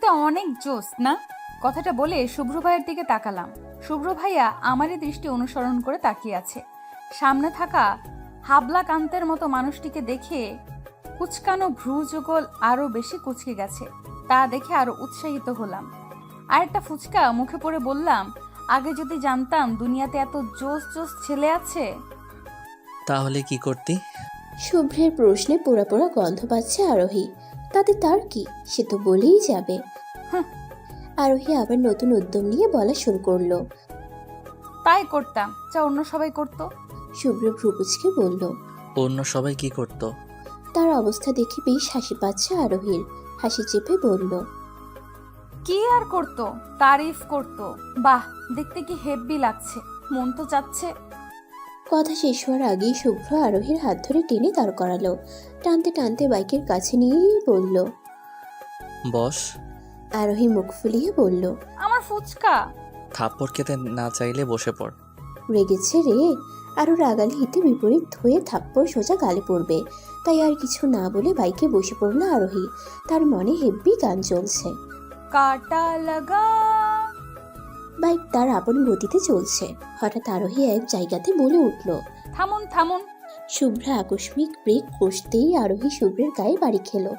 দেখতে অনেক জোস না? কথাটা বলে শুভ্র ভাইয়ের দিকে তাকালাম। শুভ্র ভাইয়া আমারই দৃষ্টি অনুসরণ করে তাকিয়ে আছে। সামনে থাকা হাবলা কান্তের মতো মানুষটিকে দেখে কুচকানো ভ্রু যুগল আরো বেশি কুচকে গেছে। তা দেখে আরো উৎসাহিত হলাম। আরেকটা ফুচকা মুখে পড়ে বললাম, আগে যদি জানতাম দুনিয়াতে এত জোস জোস ছেলে আছে। তাহলে কি করতি? শুভ্রের প্রশ্নে পোড়া পোড়া গন্ধ পাচ্ছে আরোহী। তাতে তার কি, সে তো বলেই যাবে। হুঁ। আরোহী আবার নতুন উদ্যম নিয়ে বলা শুরু করলো। তাই করতাম যা অন্য সবাই করতো। শুভ্র ভ্রুকুচকে বলল। অন্য সবাই কি করতো? তার অবস্থা দেখে বেশ হাসি পাচ্ছে আরোহীর। হাসি চেপে বলল, কি আর করতো, তারিফ করতো। বাহ, দেখতে কি হেব্বি লাগছে, মন তো চাচ্ছে। কথা শেষ হওয়ার আগেই শুভ্র আরোহীর হাত ধরে টেনে দাঁড় করালো। টানতে টানতে বাইকের কাছে নিয়েই বলল, বস। আরোহী মুখ ফুলিয়ে বলল, আমার ফুচকা। থাপ্পড় খেতে না চাইলে বসে পড়। রেগেছে রে? আরও রাগালে হিতে বিপরীত হয়ে থাপ্পড় সোজা গালে পড়বে। তাই আর কিছু না বলে বাইকে বসে পড়ল আরোহী। তার মনে হেব্বি গান চলছে। কাটা লাগা। বাইক তার আপন গতিতে চলছে। হঠাৎ আরোহী এক জায়গাতে বলে উঠল, থামুন থামুন। শুভ্রা আকস্মিক ব্রেক কষতেই আরোহী শুভ্রের গায়ে বাড়ি খেলো।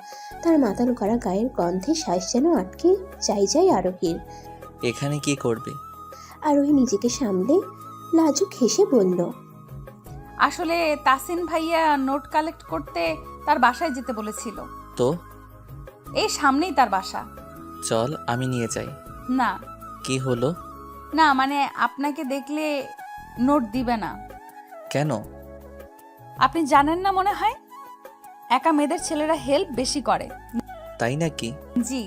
তার মাতাল করা গায়ের গন্ধে শ্বাস যেন আটকে যায় আরোহীর। এখানে কি করবে? আরোহী নিজেকে সামলে লাজুক হেসে বলল, আসলে তাসিন ভাইয়া নোট কালেক্ট করতে তার বাসায় যেতে বলেছিল। তো এই সামনেই তার বাসা। চল আমি নিয়ে যাই। না কি হলো? না মানে আপনাকে দেখলে নোট দিবে না। কেন? আপনি জানেন না মনে হয়, একা মেয়েদের ছেলেরা হেল্প বেশি করে। তাই নাকি? জি।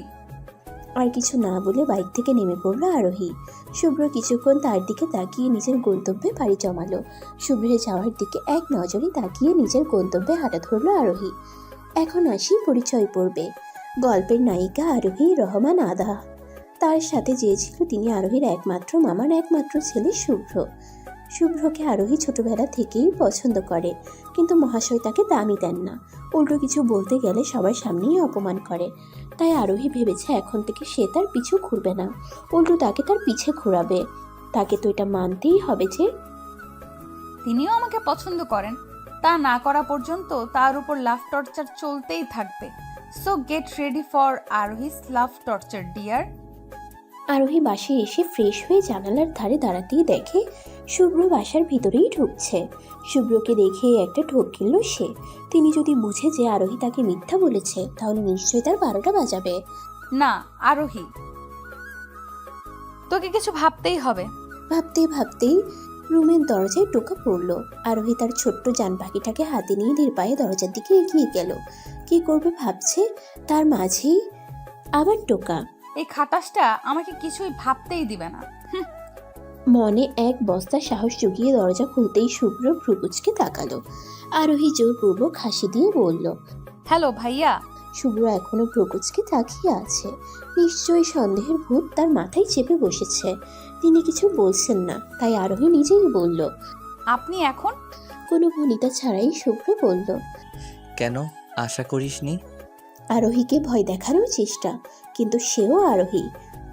আর কিছু না বলে বাইক থেকে নেমে পড়লো আরোহী। শুভ্র কিছুক্ষণ তার দিকে তাকিয়ে নিজের গন্তব্যে পাড়ি জমালো। শুভ্রের যাওয়ার দিকে এক নজরে তাকিয়ে নিজের গন্তব্যে হাঁটা ধরলো আরোহী। এখন আসি পরিচয় পর্বে। গল্পের নায়িকা আরোহী রহমান আদা। তার সাথে যে ছিল তিনি আরোহীর একমাত্র মামার একমাত্র ছেলে শুভ্র। শুভ্রকে আরোহী ছোটবেলা থেকেই পছন্দ করে, কিন্তু মহাশয় তাকে দামই দেন না। উল্টো কিছু বলতে গেলে সবার সামনেই অপমান করে। তাই আরোহী ভেবেছে এখন থেকে সে তার পিছু ঘুরবে না, উল্টো তাকে তার পিছে ঘোরাবে। তাকে তো এটা মানতেই হবে যে তিনিও আমাকে পছন্দ করেন। তা না করা পর্যন্ত তার উপর লাভ টর্চার চলতেই থাকবে। সো গেট রেডি ফর আরোহিস লাভ টর্চার ডিয়ার। আরোহী বাসায় এসে ফ্রেশ হয়ে জানালার ধারে দাঁড়াতেই দেখে শুভ্র বাসার ভিতরেই ঢুকছে। শুভ্রকে দেখে একটা ঢোক গেল সে। তিনি যদি বুঝে যে আরোহী তাকে মিথ্যা বলেছে, তাহলে নিশ্চয়ই তার 12টা বাজাবে। না আরোহী, তোকে কিছু ভাবতেই হবে। ভাবতে ভাবতেই রুমের দরজায় টোকা পড়ল। আরোহী তার ছোট্ট জান পাখিটাকে হাতে নিয়ে ধীর পায়ে দরজার দিকে এগিয়ে গেল। কি করবে ভাবছে, তার মাঝেই আবার টোকা। এই খাটাসটা আমাকে কিছুই ভাবতেই দিবে না। মনে এক বস্তা সাহস জুগিয়ে দরজা খুলতেই শুভ্র ভ্রুকুচকে তাকালো। আরোহী জোরপূর্বক হাসি দিয়ে বলল, হ্যালো ভাইয়া। শুভ্র এখনো ভ্রুকুচকে তাকিয়ে আছে। নিশ্চয়ই সন্দেহের ভূত তার মাথায় চেপে বসেছে। তিনি কিছু বলছেন না, তাই আরোহী নিজেই বলল। আপনি এখন? কোনো ভনিতা ছাড়াই শুভ্র বলল। কেন? আশা করিসনি? আরোহীকে ভয় দেখানোর চেষ্টা, কিন্তু সেও আরোহী।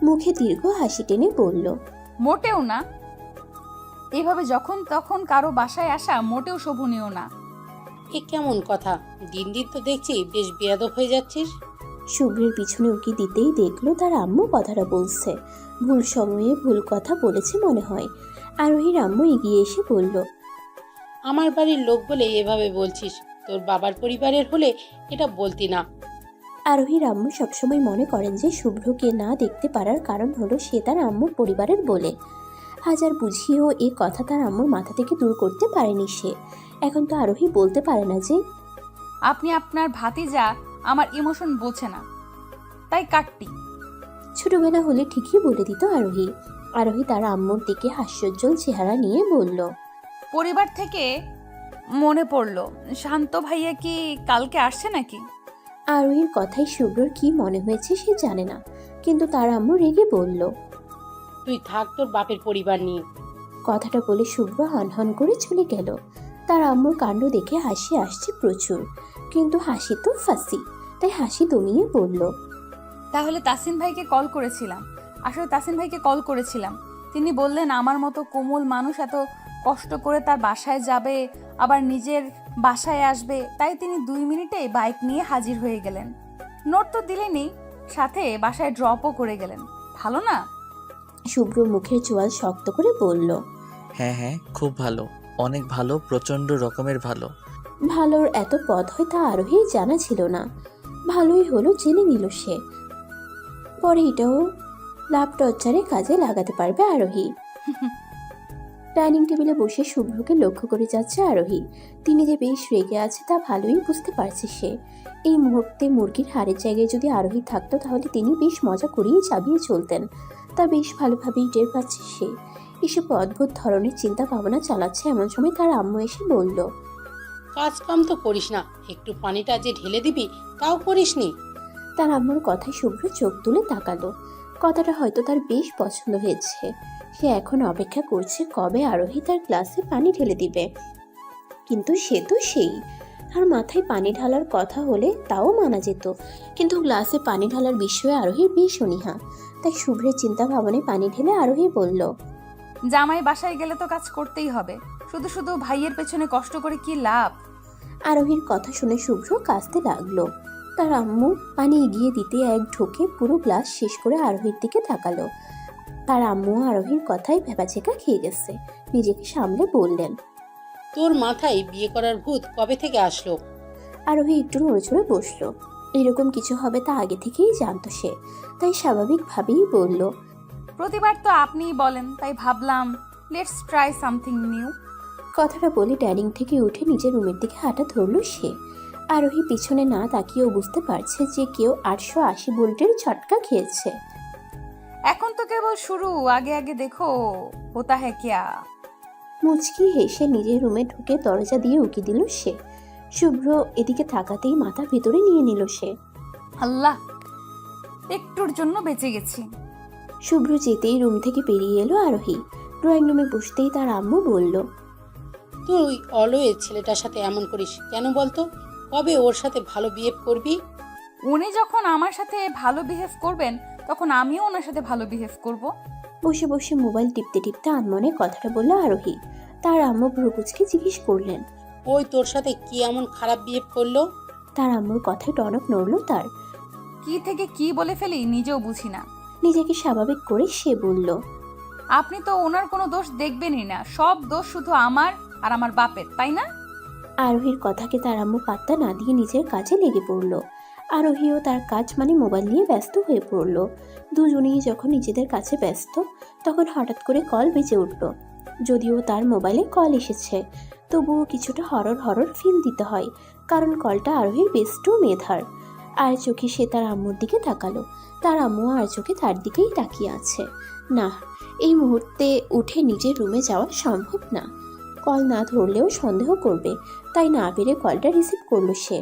মুখে দীর্ঘ হাসি টেনে বলল, মোটেও না। এভাবে যখন তখন কারো বাসায় আসা মোটেও শোভনীয় না। এ কেমন কথা? দিন দিন তো দেখছি বেশ বেয়াদব হয়ে যাচ্ছিস। শুভ্রের পিছনে উকি দিতেই দেখলো তার আম্মু কথাটা বলছে। ভুল সময়ে ভুল কথা বলেছে মনে হয়। আরোহীর আম্মু এগিয়ে এসে বলল, আমার বাড়ির লোক বলে এভাবে বলছিস, তোর বাবার পরিবারের হলে এটা বলতি না। আরোহীর আম্মু সবসময় মনে করেন যে শুভ্রকে না দেখতে পারার কারণ হলো সে তার আম্মুর পরিবারের বলে। হাজার বুঝিয়েও এ কথা তার আম্মুর মাথা থেকে দূর করতে পারেনি সে। এখন তো আরোহী বলতে পারে না যে আপনি আপনার ভাতিজা আমার ইমোশন বোঝে না, তাই কাটটি। ছোটবেলা হলে ঠিকই বলে দিত আরোহী। আরোহী তার আম্মুর দিকে হাস্যোজ্জ্বল চেহারা নিয়ে বলল, পরিবার থেকে মনে পড়লো, শান্ত ভাইয়া কি কালকে আসছে নাকি? আরোহীর কথায় শুভ্রর কি মনে হয়েছে সে জানে না, কিন্তু তার আম্মু রেগে বলল, তুই থাক তোর বাপের পরিবার নিয়ে। কথাটা বলে শুভ্র হনহন করে চলে গেল। তার আম্মুর কাণ্ড দেখে হাসি আসছে প্রচুর, কিন্তু হাসি তো ফাঁসি। তাই হাসি দমিয়ে বলল, তাহলে তাসিন ভাইকে কল করেছিলাম। আসলে তাসিন ভাইকে কল করেছিলাম, তিনি বললেন আমার মতো কোমল মানুষ এত কষ্ট করে তার বাসায় যাবে, আবার নিজের বাসায় আসবে, তাই তিনি 2 মিনিটেই বাইক নিয়ে হাজির হয়ে গেলেন। নোট তো দিলেনই, সাথে বাসায় ড্রপও করে গেলেন। ভালো না? শুভ্র মুখের চোয়াল শক্ত করে বলল। হ্যাঁ হ্যাঁ, খুব ভালো, অনেক ভালো, প্রচণ্ড রকমের ভালো। ভালোর এত পদ হয় তা আরোহীর জানা ছিল না। ভালোই হলো জেনে নিল সে। পরে এটাও লাভ টর্চারে কাজে লাগাতে পারবে আরোহী। ডাইনিং টেবিলে বসে শুভ্রকে লক্ষ্য করে যাচ্ছে আরোহী। তিনি যে বেশ রেগে আছে তা ভালোই বুঝতে পারছে সে। এই মুহূর্তে মুরগির হাড়ের জায়গায় যদি আরোহী থাকতো তাহলে তিনি বেশ মজা করিয়ে চাবিয়ে চলতেন। তা বেশ ভালোভাবেই টের পাচ্ছে সে। এসব অদ্ভুত ধরনের চিন্তা ভাবনা চালাচ্ছে এমন সময় তার আম্মু এসে বলল। কাজ কাম তো করিস না, একটু পানিটা যে ঢেলে দিবি তাও করিসনি। তার আম্মুর কথায় শুভ্র চোখ তুলে তাকালো। কথাটা হয়তো তার বেশ পছন্দ হয়েছে। সে এখন অপেক্ষা করছে কবে আরোহী তার গ্লাসে পানি ঢেলে দিবে। কিন্তু সে তো সেই, তার মাথায় পানি ঢালার কথা হলে তাও মানা যেত, কিন্তু গ্লাসে পানি ঢালার বিষয়ে আরোহীর বেশ অনীহা। তাই শুভ্রের চিন্তা ভাবনায় পানি ঢেলে আরোহী বলল। জামাই বাসায় গেলে তো কাজ করতেই হবে, শুধু শুধু ভাইয়ের পেছনে কষ্ট করে কি লাভ? আরোহীর কথা শুনে শুভ্র কাঁদতে লাগলো। তার আম্মু পানি এগিয়ে দিতে এক ঢোকে পুরো গ্লাস শেষ করে আরোহীর দিকে তাকালো। তার আম্মু আরোহীর কথায় ভেবাচেকা খেয়ে গেছে। নিজেকে সামলে বললেন। তোর মাথায় বিয়ে করার ভূত কবে থেকে আসলো? আরোহী একটু নড়েচড়ে বসলো। এরকম কিছু হবে তা আগে থেকেই জানতো সে, তাই স্বাভাবিকভাবেই বলল। প্রতিবার তো আপনিই বলেন, তাই ভাবলাম লেটস ট্রাই সামথিং নিউ। কথাটা বলে ডাইনিং থেকে উঠে নিজের রুমের দিকে হাঁটা ধরল সে। আরোহী পিছনে না তাকিয়েও বুঝতে পারছে যে কেউ 880 ভোল্টের ঝটকা খেয়েছে। এখন তো কেবল শুরু, আগে আগে দেখো হোতা হ্যায় ক্যা। মুচকি হেসে নিজের রুমে ঢুকে দরজা দিয়ে উকি দিল সে। শুভ্র এদিকে তাকাতেই মাথা ভেতরে নিয়ে নিল সে। আল্লাহ, একটুর জন্য বেঁচে গেছি। শুভ্র যেতেই রুম থেকে বেরিয়ে এলো আরোহী। ড্রয়িং রুমে বসতেই তার আম্মু বলল। তুই অলওয়েজ ছেলেটার সাথে এমন করিস কেন বলতো? কবে ওর সাথে ভালো বিহেভ করবি? উনি যখন আমার সাথে ভালো বিহেভ করবেন তখন আমিও ওনার সাথে ভালো বিহেভ করব। বসে বসে মোবাইল টিপতে টিপতে আনমনে কথাটা বলল আরোহী। তার আম্মু ভ্রুকুচকে জিজ্ঞেস করলেন। ওই তোর সাথে কি এমন খারাপ বিহেভ করলো? তার আম্মুর কথায় টনক নড়ল তার। কি থেকে কি বলে ফেলি নিজেও বুঝি না। নিজেকে স্বাভাবিক করে সে বলল। আপনি তো ওনার কোনো দোষ দেখবেনই না, সব দোষ শুধু আমার আর আমার বাপের, তাই না? আরোহীর কথাকে তার আম্মু পাত্তা না দিয়ে নিজের কাজে লেগে পড়ল। আরোহীও তার কাজ মানে মোবাইল নিয়ে ব্যস্ত হয়ে পড়ল। দুজনেই যখন নিজেদের কাছে ব্যস্ত তখন হঠাৎ করে কল বেজে উঠল। যদিও তার মোবাইলে কল এসেছে, তবুও কিছুটা হরর হরর ফিল দিতে হয়, কারণ কলটা আরোহীর বেস্ট মেধার। আর চোখে সে তার আম্মুর দিকে তাকালো। তার আম্মু আর চোখে তার দিকেই তাকিয়ে আছে। না, এই মুহূর্তে উঠে নিজের রুমে যাওয়া সম্ভব না। কল না ধরলেও সন্দেহ করবে, তাই না পেরে কলটা রিসিভ করলো সে।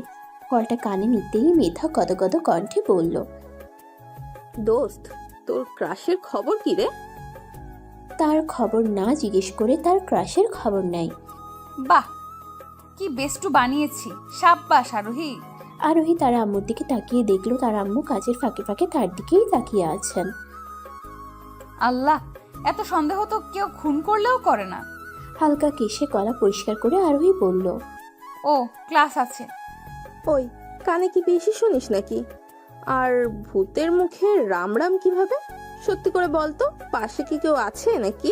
কলটা কানে নিতেই মেধা গদগদ কণ্ঠে বলল। দোস্ত, তোর ক্রাশের খবর কি রে? তার খবর না জিজ্ঞেস করে তার ক্রাশের খবর নেয়। বাহ, কি বেস্টু বানিয়েছি, সাব্বাস আরোহী। আরোহী তার আম্মুর দিকে তাকিয়ে দেখলো তার আম্মু কাজের ফাঁকে ফাঁকে তার দিকেই তাকিয়ে আছেন। আল্লাহ, এত সন্দেহ তো কেউ খুন করলেও করে না। হালকা কেশে গলা পরিষ্কার করে আরোহী বলল। ও, ক্লাস আছে। ওই, কানে কি বেশি শুনিস নাকি? আর ভূতের মুখে রাম রাম কিভাবে? সত্যি করে বলতো, পাশে কি কেউ আছে নাকি?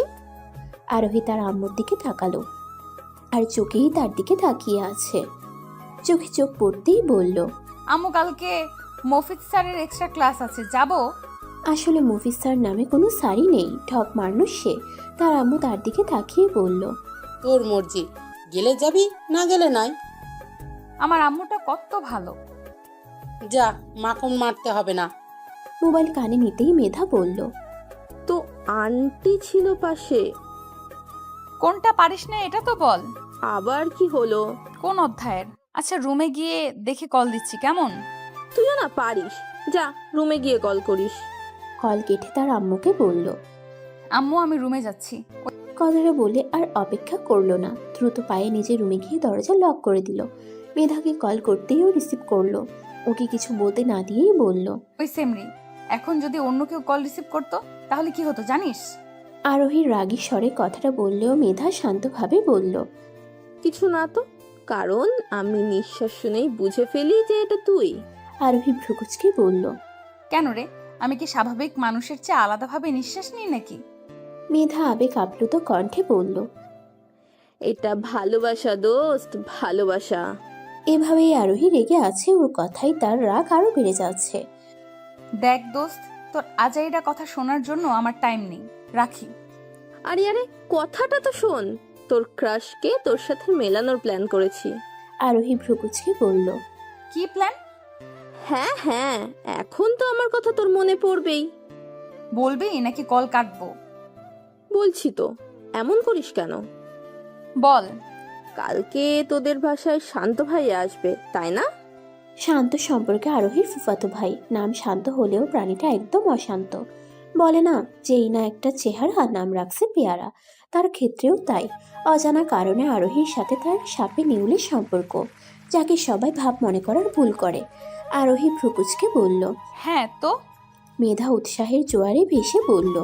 আরোহী তার আম্মুর দিকে তাকালো, আর চোখেই তার দিকে তাকিয়ে আছে। চোখে চোখ পড়তেই বলল। আম্মু, কালকে মফিজ স্যারের এক্সট্রা ক্লাস আছে, যাব? আসলে মফিজ স্যার নামে কোনো স্যারই নেই, ঠপ মারল সে। তার আম্মু তার দিকে তাকিয়ে বলল। তোর মর্জি, গেলে যাবি, না গেলে নাই। আমার আম্মুটা কত ভালো। যা, মাখন মারতে হবে না। মোবাইল কানে নিতেই মেধা বলল। তো আন্টি ছিল পাশে। কোনটা পারিস না এটা তো বল। আবার কি হলো? কোন অধ্যায়ের? আচ্ছা, রুমে গিয়ে দেখে কল দিচ্ছি, কেমন? তুইও না পারিস, যা রুমে গিয়ে কল করিস। কল কেটে তার আম্মুকে বলল। আম্মু, আমি রুমে যাচ্ছি। কথাটা বলে আর অপেক্ষা করলো না, দ্রুত পায়ে নিজের রুমে গিয়ে দরজা লক করে দিল। মেধাকে কল করতেই ও রিসিভ করলো। ওকে কিছু বলতে না দিয়েই বলল। ওই সেমরি, এখন যদি অন্য কেউ কল রিসিভ করতো তাহলে কি হতো জানিস? আরোহীর রাগী স্বরে কথাটা বললেও মেধা শান্তভাবে বলল, কিছু না তো, কারণ আমি নিঃশ্বাস শুনেই বুঝে ফেলি যে এটা তুই। আরোহী ভ্রুকুচকে বলল। কেন রে, আমি কি স্বাভাবিক মানুষের চেয়ে আলাদাভাবে নিঃশ্বাস নিই নাকি? মেধা আবেগ আপ্লুত কণ্ঠে বলল, এটা ভালোবাসা দোস্ত, ভালোবাসা। এভাবেই আরোহী রেগে আছে, ওর কথাই তার রাগ আরো বেড়ে যাচ্ছে। দেখ দোস্ত, তোর আজাইরা কথা শোনার জন্য আমার টাইম নেই, রাখি। আরে আরে, কথাটা তো শোন। তোর ক্রাশকে তোর সাথে মেলানোর প্ল্যান করেছি। আরোহী ভ্রুকুচকে বলল, কি প্ল্যান? হ্যাঁ হ্যাঁ, এখন তো আমার কথা তোর মনে পড়বেই। বলবি নাকি কল কাটবো? বলছি তো, এমন করিস কেন? বল। কালকে তোদের বাসায় শান্ত ভাই আসবে, তাই না? শান্ত সম্পর্কে আরোহীর ফুফাতো ভাই, নাম শান্ত হলেও প্রাণীটা একদম অশান্ত। বলে না, যেই না একটা চেহারা নাম রাখছে পেয়ারা, তার ক্ষেত্রেও তাই। অজানা কারণে আরোহীর সাথে তার সাপে নেউলের সম্পর্ক, যাকে সবাই ভাব মনে করার ভুল করে। আরোহী ভ্রুকুচকে বলল। হ্যাঁ তো? মেধা উৎসাহের জোয়ারে ভেসে বলল,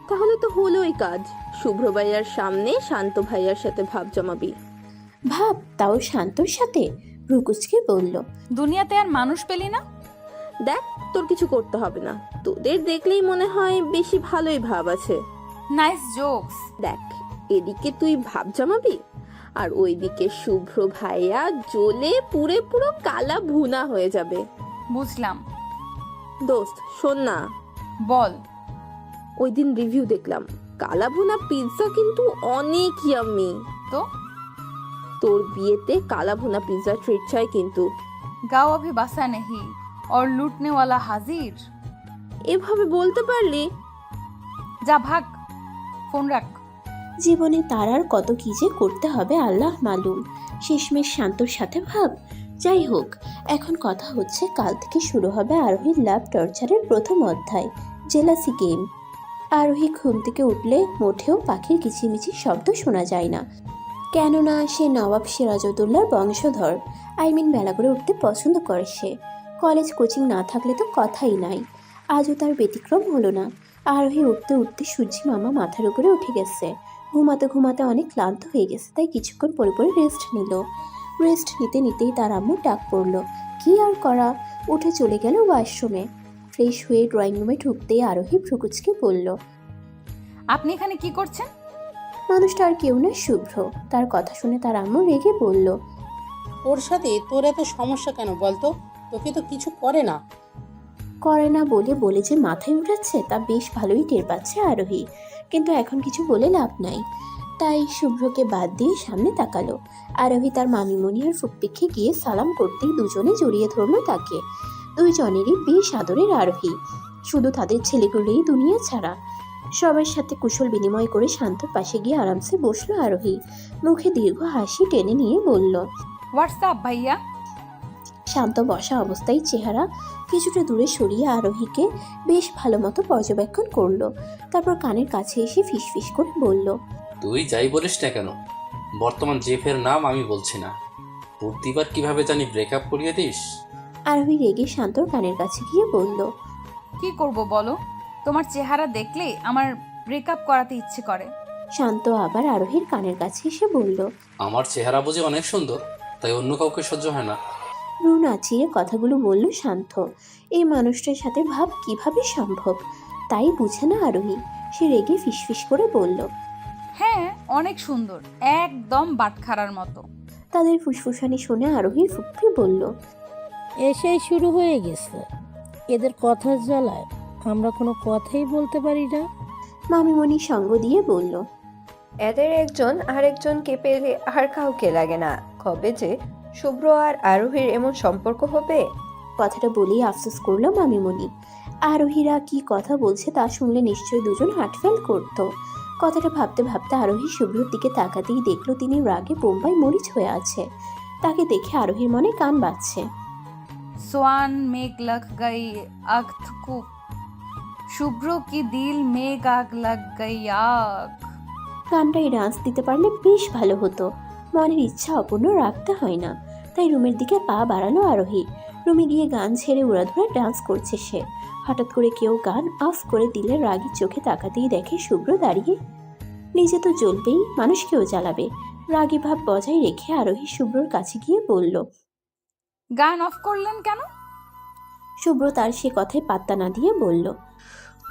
তাহলে তো হলোই কাজ। শুভ্র ভাইয়ার সামনে শান্ত ভাইয়ার সাথে ভাব জমাবি। ভাব, তাও শান্তর সাথে? ভ্রুকুচকে বলল, দুনিয়াতে আর মানুষ পেলি না? দেখ, তোর কিছু করতে হবে না, তোদের দেখলেই মনে হয় বেশি ভালোই ভাব আছে। Nice jokes. দেখ, এদিকে তুই ভাব জমাবি, আর ওইদিকে শুভ্র ভাইয়া জ্বলে পুরে পুরো কালা ভুনা হয়ে যাবে। বুঝলাম। দোস্ত শোন না, বল। ওই দিন রিভিউ দেখলাম, কালা ভুনা পিৎজা কিন্তু অনেক ইয়াম্মি। তো তোর বিয়েতে কালা ভুনা পিৎজা ট্রিট চাই কিন্তু। গাও अभी बसा नहीं और लूटने वाला हाजिर। এভাবে বলতে পারলি? যা ভাগ, ফোন রাখ। জীবনে তার আর কত কি যে করতে হবে আল্লাহ মালুম। শেষমেশ শান্তর সাথে ভাব। যাই হোক, এখন কথা হচ্ছে কাল থেকে শুরু হবে আরোহীর লাভ টর্চারের প্রথম অধ্যায়, জেলাসি গেম। আরোহী ঘুম থেকে উঠলে মোটেও পাখির কিচিমিচির শব্দ শোনা যায় না, কেননা সে নবাব সিরাজউদ্দৌলার বংশধর। বেলা করে উঠতে পছন্দ করে সে। কলেজ কোচিং না থাকলে তো কথাই নাই। আজও তার ব্যতিক্রম হলো না। আরোহী উঠতে উঠতে সূর্যি মামা মাথার উপরে উঠে গেছে। ঘুমাতে ঘুমাতে অনেক ক্লান্ত হয়ে গেছে, তাই কিছুক্ষণ পরে পরে রেস্ট নিল। রেস্ট নিতে নিতেই তার আম্মু ডাক পড়ল। কি আর করা, উঠে চলে গেল ওয়াশরুমে। ফ্রেশ হয়ে ড্রয়িং রুমে ঢুকতেই আরোহী ভ্রুকুচকে বলল, আপনি এখানে কি করছেন? মানুষটা আর কেউ না, শুভ্র। তার কথা শুনে তার আম্মু রেগে বলল, ওর সাথে তোর এত সমস্যা কেন বলতো? তোকে তো কিছু করে না। করে না বলে যে মাথায় উঠাচ্ছে তা বেশ ভালোই টের পাচ্ছে আরোহী, কিন্তু এখন কিছু বলে লাভ নাই। তাই শুভ্রকে বাদ দিয়ে সামনে তাকালো। আরোহী তার মামিমণি আর ফুপ্পিকে গিয়ে সালাম করতেই দুজনে জড়িয়ে ধরলো তাকে। দুইজনেরই বেশ আদরের আরোহী, শুধু তাদের ছেলেগুলোই দুনিয়া ছাড়া। সবার সাথে কুশল বিনিময় করে শান্তর পাশে গিয়ে আরামসে বসলো আরোহী। মুখে দীর্ঘ হাসি টেনে নিয়ে বলল, হোয়াটসঅ্যাপ ভাইয়া। শান্ত বসা অবস্থায় চেহারা কিছুটা দূরে সরিয়ে আরোহীকে বেশ ভালো মতো পর্যবেক্ষণ করলো। তারপর কানের কাছে এসে ফিসফিস করে বলল, তুই যাই বলিস না কেন, বর্তমান জেফের নাম আমি বলছি না। প্রতিবার কিভাবে জানি ব্রেকআপ করিয়ে দিস। আরোহী রেগে শান্তর কানের কাছে গিয়ে বলল, কি করব বলো, তোমার চেহারা দেখলে আমার ব্রেকআপ করাতে ইচ্ছে করে। শান্ত আবার আরোহীর কানের কাছে এসে বলল, আমার চেহারা বুঝি অনেক সুন্দর, তাই অন্য কাউকে সহ্য হয় না। ভ্রু নাচিয়ে কথাগুলো বলল শান্ত। এই মানুষটার সাথে ভাব কিভাবে সম্ভব, তাই বুঝে না আরোহী। সে রেগে ফিসফিস করে বলল, হ্যাঁ অনেক সুন্দর, একদম বাটখারার মতো। তাদের ফুসফুসানি শুনে আরোহীর ফুপ্পি বলল, এসেই শুরু হয়ে গেছে এদের কথার জ্বালায়, আমরা কোনো কথাই বলতে পারি না। মামিমণি সঙ্গ দিয়ে বলল, এদের একজন আরেকজনকে পেলে আর কাউকে লাগে না। কবে যে শুভ্র আর আরোহীর এমন সম্পর্ক হবে। কথাটা বলেই আফসোস করলো মামিমণি। আরোহীরা কি কথা বলছে তা শুনলে নিশ্চয়ই দুজন হার্টফেল করত। কথাটা ভাবতে ভাবতে আরোহী শুভ্রর দিকে তাকাতেই দেখলো তিনি রাগে বোম্বাই মরিচ হয়ে আছে। তাকে দেখে আরোহীর মনে কান বাজছে। সোয়ান মেঘ লগ গই আগ থুকু, শুভ্র কি দিল মেঘ আগ লগ গই আগ। গানটাই ডান্স দিতে পারলে বেশ ভালো হতো। মনের ইচ্ছা অপূর্ণ রাখতে হয় না। তাই রুমের দিকে পা বাড়ালো আরোহী। রুমে গিয়ে গান ছেড়ে উড়াধুরা ডান্স করছে সে। হঠাৎ করে কেউ গান অফ করে দিলে রাগী চোখে তাকাতেই দেখে শুভ্র দাঁড়িয়ে। নিজে তো জ্বলবেই, মানুষকেও জ্বালাবে। রাগী ভাব বজায় রেখে আরোহী শুভ্রর কাছে গিয়ে বলল। গান অফ করলেন কেন? শুভ্র তার সে কথায় পাত্তা না দিয়ে বলল,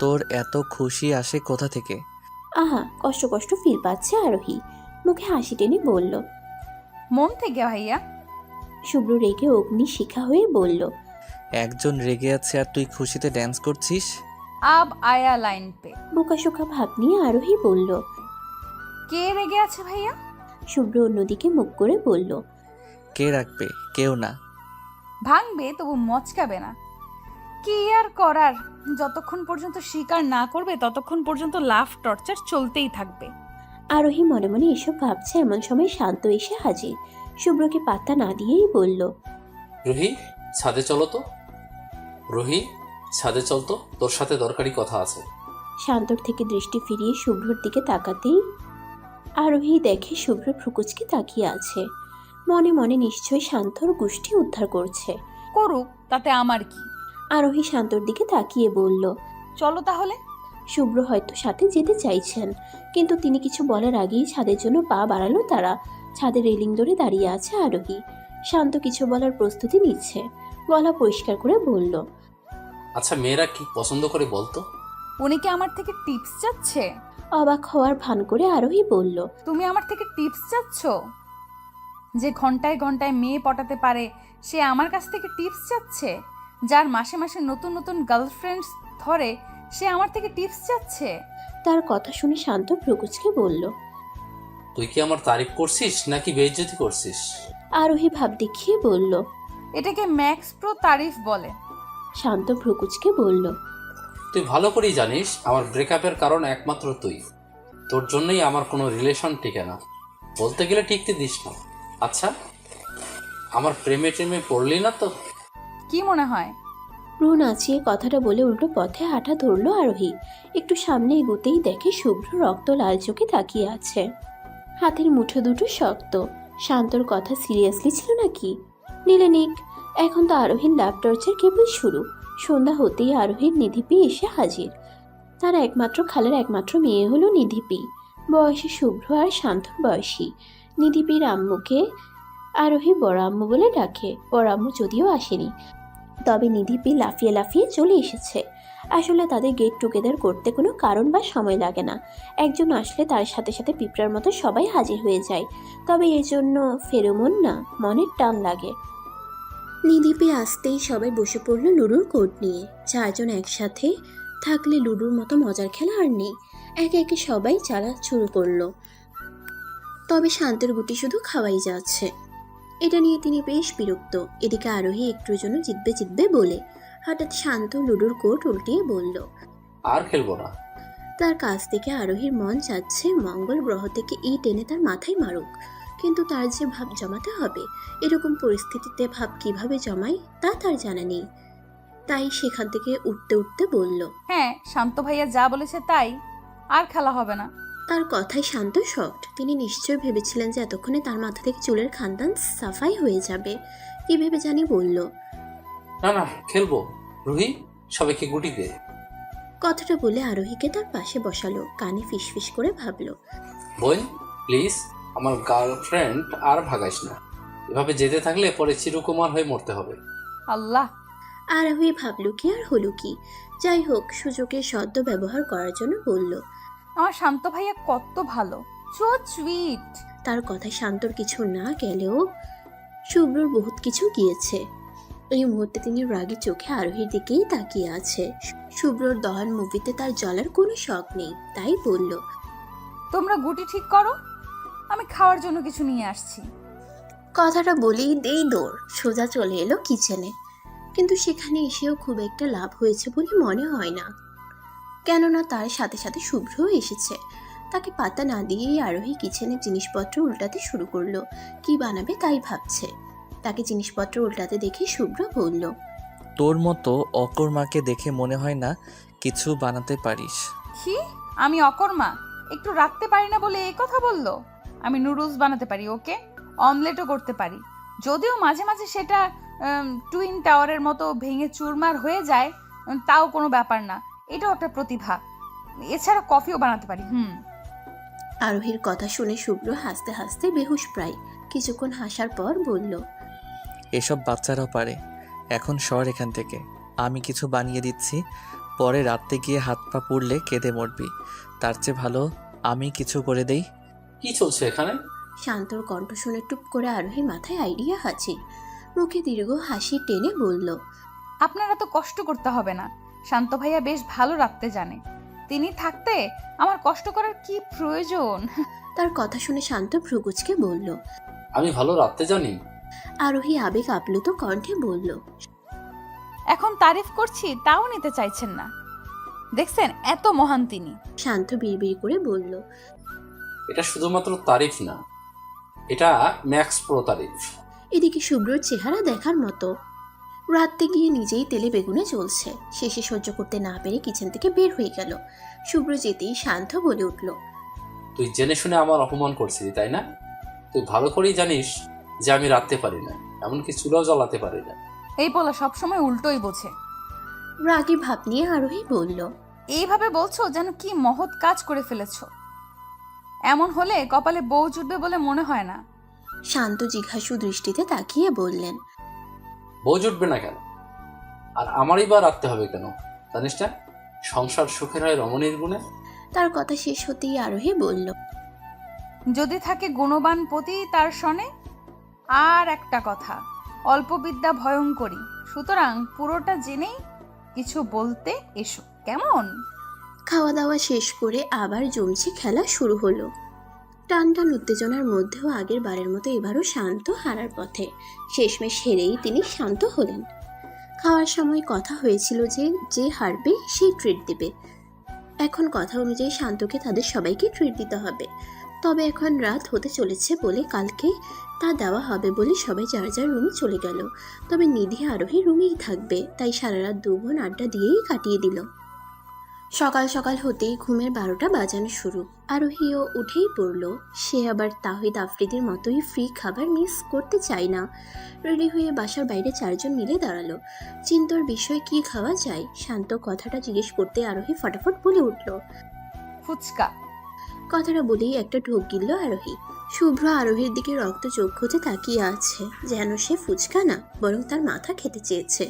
তোর এত খুশি আসে কোথা থেকে? আহা, কষ্ট কষ্ট ফিল পাচ্ছে আরোহী। মুখে হাসি টেনে বলল। মন থেকে ভাইয়া। শুভ্র রেগে অগ্নি শিখা হয়ে বলল। একজন রেগে আছে আর তুই খুশিতে ড্যান্স করছিস? আব আয়া লাইন পে। বোকাশোকা ভাব নিয়ে আরোহী বলল। কে রেগে আছে ভাইয়া? শুভ্র অন্যদিকে মুখ করে বলল। কে রাখবে? কেউ না। ভাঙবে তবু মচকাবে না। কি আর করার, যতক্ষণ পর্যন্ত স্বীকার না করবে ততক্ষণ পর্যন্ত লাভ টর্চার চলতেই থাকবে। আরোহী মনে মনে এসব ভাবছে এমন সময় শান্ত এসে হাজির। শুভ্রকে পাত্তা না দিয়েই বলল। রুহি, ছাদে চলো তো। রুহি, ছাদে চল তো, তোর সাথে দরকারি কথা আছে। শান্তর থেকে দৃষ্টি ফিরিয়ে শুভ্রর দিকে তাকাতেই আরোহী দেখে শুভ্র ভ্রুকুচকে তাকিয়ে আছে। মনে মনে নিশ্চয়ই শান্তর গোষ্ঠী উদ্ধার করছে। করুক, তাতে আমার কি। আরোহী শান্তর দিকে তাকিয়ে বলল। চলো তাহলে। শুভ্র হয়তো সাথে যেতে চাইছেন, কিন্তু তিনি কিছু বলার আগেই ছাদের জন্য পা বাড়ালো তারা। ছাদের রেলিং ধরে দাঁড়িয়ে আছে আরোহী। শান্ত কিছু বলার প্রস্তুতি নিচ্ছে। গলা পরিষ্কার করে বলল। আচ্ছা, মেয়েরা কি পছন্দ করে বলতো? উনি কি আমার থেকে টিপস চাচ্ছে? অবাক হওয়ার ভান করে আরোহী বলল। তুমি আমার থেকে টিপস চাচ্ছ? যে ঘন্টায় ঘন্টায় মেয়ে পটাতে পারে সে আমার কাছ থেকে টিপস চাচ্ছে? যার মাসে মাসে নতুন নতুন গার্লফ্রেন্ডস ধরে সে আমার থেকে টিপস চাচ্ছে? তার কথা শুনে শান্ত ভ্রুকুচকে বলল। তুই কি আমার তারিফ করছিস নাকি বেইজ্জতি করছিস? আরোহী ভাব দেখিয়ে বলল। এটাকে ম্যাক্স প্রো তারিফ বলে। শান্ত ভ্রুকুচকে বলল। তুই ভালো করেই জানিস আমার ব্রেকআপের কারণ একমাত্র তুই। তোর জন্যই আমার কোনো রিলেশন টিকে না, বলতে গেলে টিকতে দিস না। আচ্ছা, আমার প্রেমে টেমে পড়লি না তো? কি মনে হয়? ভ্রু নাচিয়ে কথাটা বলে উল্টো পথে হাঁটা ধরল আরোহী। একটু সামনে এগোতেই দেখে শুভ্র রক্ত লাল চোখে তাকিয়ে আছে। হাতের মুঠো দুটো শক্ত। শান্তর কথা সিরিয়াসলি ছিল নাকি? নিলে নিক, এখন তো আরোহীর লাভ টর্চার কেবল শুরু। সন্ধ্যা হতেই আরোহীর নিধিপি এসে হাজির। তার একমাত্র খালার একমাত্র মেয়ে হলো নিধিপি। বয়সে শুভ্র আর শান্তর বয়সী। নিধিপির আম্মুকে আরোহী বড় আম্মু বলে ডাকে। বড় আম্মু যদিও আসেনি, তবে নিধিপি লাফিয়ে লাফিয়ে চলে এসেছে। আসলে তাদের গেট টুগেদার করতে কোনো কারণ বা সময় লাগে না। একজন আসলে তার সাথে সাথে পিঁপড়ার মতো সবাই হাজির হয়ে যায়। তবে এর জন্য ফেরোমন না, মনের টান লাগে। নিধিপি আসতেই সবাই বসে পড়ল লুডোর কোর্ট নিয়ে। চারজন একসাথে থাকলে লুডোর মতো মজার খেলা আর নেই। একে একে সবাই চালা শুরু করলো। তবে শান্তের গুটি শুধু খাওয়াই যাচ্ছে। এটা নিয়ে তিনি বেশ বিরক্ত। এদিকে আরোহী একটুর জন্য জিতবে বলে হঠাৎ শান্ত লুডোর কোর্ট উল্টিয়ে বলল। আর খেলবো না। তার কাছ থেকে আরোহীর মন চাচ্ছে মঙ্গল গ্রহ থেকে ইট এনে তার মাথায় মারুক, কিন্তু তার যে ভাব জমাতে হবে, এরকম পরিস্থিতিতে ভাব কিভাবে জমায় তা তার জানা নেই। তাই সেখান থেকে উঠতে উঠতে বলল। হ্যাঁ, শান্ত ভাইয়া যা বলেছে তাই, আর খেলা হবে না। তার কথায় শান্ত শক্ট। তিনি নিশ্চয় ভেবেছিলেন যে এতক্ষণে তার মাথা থেকে চুলের খানদান সাফাই হয়ে যাবে। কি ভেবে জানি বলল। না না, খেলবো। রুহি, সবাইকে গুটি দে। কথাটা বলে আরোহীকে তার পাশে বসালো। কানে ফিসফিস করে ভাবলো। বোন, প্লিজ আমার গার্লফ্রেন্ড আর ভাগাইস না। এভাবে যেতে থাকলে পরে চিরকুমার হয়ে মরতে হবে। আল্লাহ। আরোহী ভাবলো কি আর হলো কি। যাই হোক, সুযোগের সদ্য ব্যবহার করার জন্য বলল। আমার শান্ত ভাইয়া কত ভালো, সো সুইট। তার কথায় শান্তর কিছু না গেলেও শুভ্রর বহুত কিছু গিয়েছে। এই মুহূর্তে তিনি রাগী চোখে আরোহীর দিকেই তাকিয়ে আছে। শুভ্রর দহন মুভিতে তার জ্বলার কোনো শখ নেই, তাই বলল। তোমরা গুটি ঠিক করো, আমি খাওয়ার জন্য কিছু নিয়ে আসছি। কথাটা বলেই দেই দৌড় সোজা চলে এলো কিচেনে। কিন্তু সেখানে এসেও খুব একটা লাভ হয়েছে বলে মনে হয় না, কেননা তার সাথে সাথে শুভ্রও এসেছে। তাকে পাতা না দিয়েই আরোহী কিচেনের জিনিসপত্র উল্টাতে শুরু করলো। কি বানাবে তাই ভাবছে। তাকে জিনিসপত্র উল্টাতে দেখে শুভ্র বলল। তোর মতো অকর্মাকে দেখে মনে হয় না কিছু বানাতে পারিস। কি? আমি অকর্মা? একটু রাখতে পারি না বলে এই কথা বললো? আমি নুডলস বানাতে পারি, ওকে, অমলেটও করতে পারি, যদিও মাঝে মাঝে সেটা টুইন টাওয়ারের মতো ভেঙে চুরমার হয়ে যায়, তাও কোনো ব্যাপার না। এটাও একটা প্রতিভা। এছাড়া কফিও বানাতে পারি। আরোহীর কথা শুনে শুভ্র হাসতে হাসতে বেহুশ প্রায়। কিছুক্ষণ হাসার পর বলল, এসব বাচ্চারাও পারে। এখন সর এখান থেকে, আমি কিছু বানিয়ে দিচ্ছি, পরে রাত্রে গিয়ে হাত পা পুড়লে কেঁদে মরবি। তার চেয়ে ভালো আমি কিছু করে দেই। কি চলছে এখানে? শান্তর কণ্ঠ শুনে টুপ করে আরোহীর মাথায় আইডিয়া হাজির। মুখে দীর্ঘ হাসি টেনে বলল, আপনারা তো কষ্ট করতে হবে না। শান্ত ভাইয়া বেশ ভালো রাখতে জানে। তিনি থাকতে আমার কষ্ট করার কি প্রয়োজন? তার কথা শুনে শান্ত ভ্রুকুচকে বলল। আমি ভালো রাখতে জানি? আরোহী আবেগ আপ্লুত কণ্ঠে বলল, এখন তারিফ করছি তাও নিতে চাইছেন না। দেখছেন এত মহান তিনি। শান্ত বিড়বিড় করে বলল, এটা শুধুমাত্র তারিফ না, এটা ম্যাক্স প্রো তারিফ। এদিকে শুভ্রর চেহারা দেখার মতো। রাত্রে গিয়ে নিজেই তেলে বেগুনে চলছে। শেষে সহ্য করতে না পেরে কিচেন থেকে বের হয়ে গেল। শুভ্র যেতেই শান্ত বলে উঠল, তুই জেনে শুনে আমার অপমান করছিলি তাই না? তুই ভালো করেই জানিস যে আমি রাখতে পারি না, এমনকি চুলাও জ্বালাতে পারি না। এই পোলা সবসময় উল্টোই বোঝে। রাগী ভাব নিয়ে আরোহী বলল, এইভাবে বলছো যেন কি মহৎ কাজ করে ফেলেছো। এমন হলে কপালে বউ জুটবে বলে মনে হয় না। শান্ত জিজ্ঞাসু দৃষ্টিতে তাকিয়ে বললেন, বউ জুটবে না কেন? আর আমারই বা রাখতে হবে কেন? জানিস না সংসার সুখের হয় রমণীর গুণে? তার কথা শেষ হতেই আরোহী বলল, যদি থাকে গুণবান পতি তার সনে। আর একটা কথা, অল্প বিদ্যা ভয়ঙ্করী, সুতরাং পুরোটা জেনেই কিছু বলতে এসো, কেমন? খাওয়া দাওয়া শেষ করে আবার জমছে খেলা শুরু হলো। টান টান উত্তেজনার মধ্যেও আগের বারের মতো এবারও শান্ত হারার পথে। শেষমেশ হেরেই তিনি শান্ত হলেন। খাওয়ার সময় কথা হয়েছিল যে যে হারবে সেই ট্রিট দেবে। এখন কথা অনুযায়ী শান্তকে তাদের সবাইকে ট্রিট দিতে হবে। তবে এখন রাত হতে চলেছে বলে কালকে তা দেওয়া হবে বলে সবাই যার যার রুমে চলে গেল। তবে নিধি আরোহী রুমেই থাকবে, তাই সারা রাত দু বোন আড্ডা দিয়েই কাটিয়ে দিল। সকাল সকাল হতেই ঘুমের 12টা বাজানো শুরু। আরোহীও উঠেই পড়ল। সে আবার তাহিদ আফ্রিদির মতোই ফ্রি খাবার মিস করতে চায় না। রেডি হয়ে বাসার বাইরে 4 জন মিলে দাঁড়ালো। চিন্তর বিষয় কি খাওয়া যায় শান্ত কথাটা জিজ্ঞেস করতে আরোহী ফটাফট বলে উঠল, ফুচকা। কথাটা বলেই একটা ঢোক গিলল আরোহী। শুভ্র আরোহীর দিকে রক্ত চক্ষুতে তাকিয়ে আছে, যেন সে ফুচকা না বরং তার মাথা খেতে চেয়েছে।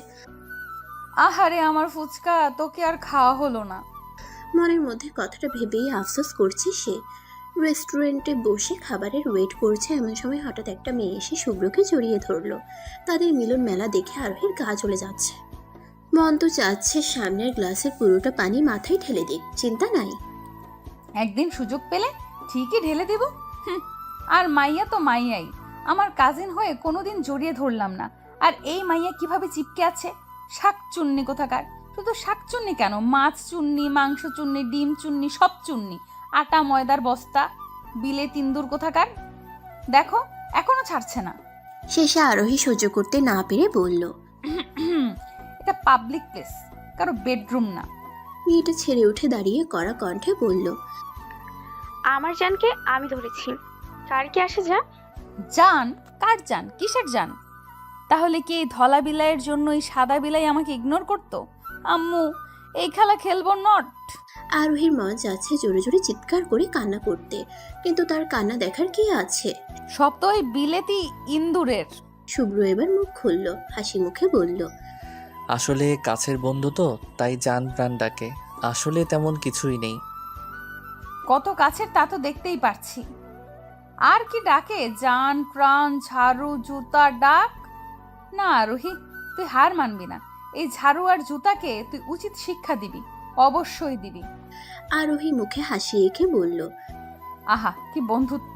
আহারে আমার ফুচকা, তোকে আর খাওয়া হলো না। মনের মধ্যে কথাটা ভেবেই আফসোস করছে সে। রেস্টুরেন্টে বসে খাবারের ওয়েট করছে, এমন সময় হঠাৎ একটা মেয়ে এসে শুভ্রকে জড়িয়ে ধরলো। তাদের মিলন মেলা দেখে আরোহীর গা জ্বলে যাচ্ছে। মন তো চাচ্ছে সামনের গ্লাসের পুরোটা পানি মাথায় ঢেলে দিক, চিন্তা নাই। একদিন সুযোগ পেলে ঠিকই ঢেলে দিব। আর মাইয়া তো মাইয়াই, আমার কাজিন হয়ে কোনোদিন জড়িয়ে ধরলাম না। আর এই মাইয়া কিভাবে চিপকে আছে, শাকচুন্নি কোথাকার। শুধু শাকচুন্নি কেন, মাছ চুন্নি, মাংস চুন্নি, ডিম চুন্নি, সব চুন্নি। আটা ময়দার বস্তা, বিলে তিন্দুর কোথাকার। দেখো এখনো ছাড়ছে না। শেষে আরোহী সহ্য করতে না পেরে বলল, এটা পাবলিক প্লেস, কারো বেডরুম না। মেয়েটা ছেড়ে উঠে দাঁড়িয়ে কড়া কণ্ঠে বলল, আমার জানকে আমি ধরেছি, কার কি আসে যা? জান? কার জান? কিসের জান? তাহলে কি এই ধলা বিলাইয়ের জন্য এই সাদা বিলাই আমাকে ইগনোর করতো? আম্মু এই খেলা খেলবো নট। আরোহীর মন যাচ্ছে জোরে জোরে চিৎকার করে কান্না করতে, কিন্তু তার কান্না দেখার কি আছে। সব তো ওই বিলেতি ইন্দুরের। শুভ্র এবার মুখ খুলল, হাসি মুখে বলল, আসলে কাছের বন্ধু তো, তাই জান প্রাণ ডাকে। আসলে তেমন কিছুই নেই। কত কাছের তা তো দেখতেই পারছি। আর কি ডাকে? জান প্রাণ, ঝাড়ু, জুতা ডাক। না রোহি, তুই হার মানবি না। এই ঝাড়ু আর জুতাকে তুই উচিত শিক্ষা দিবি, অবশ্যই দিবি। আরোহী মুখে হাসি এঁকে বলল, আহা কি বন্ধুত্ব,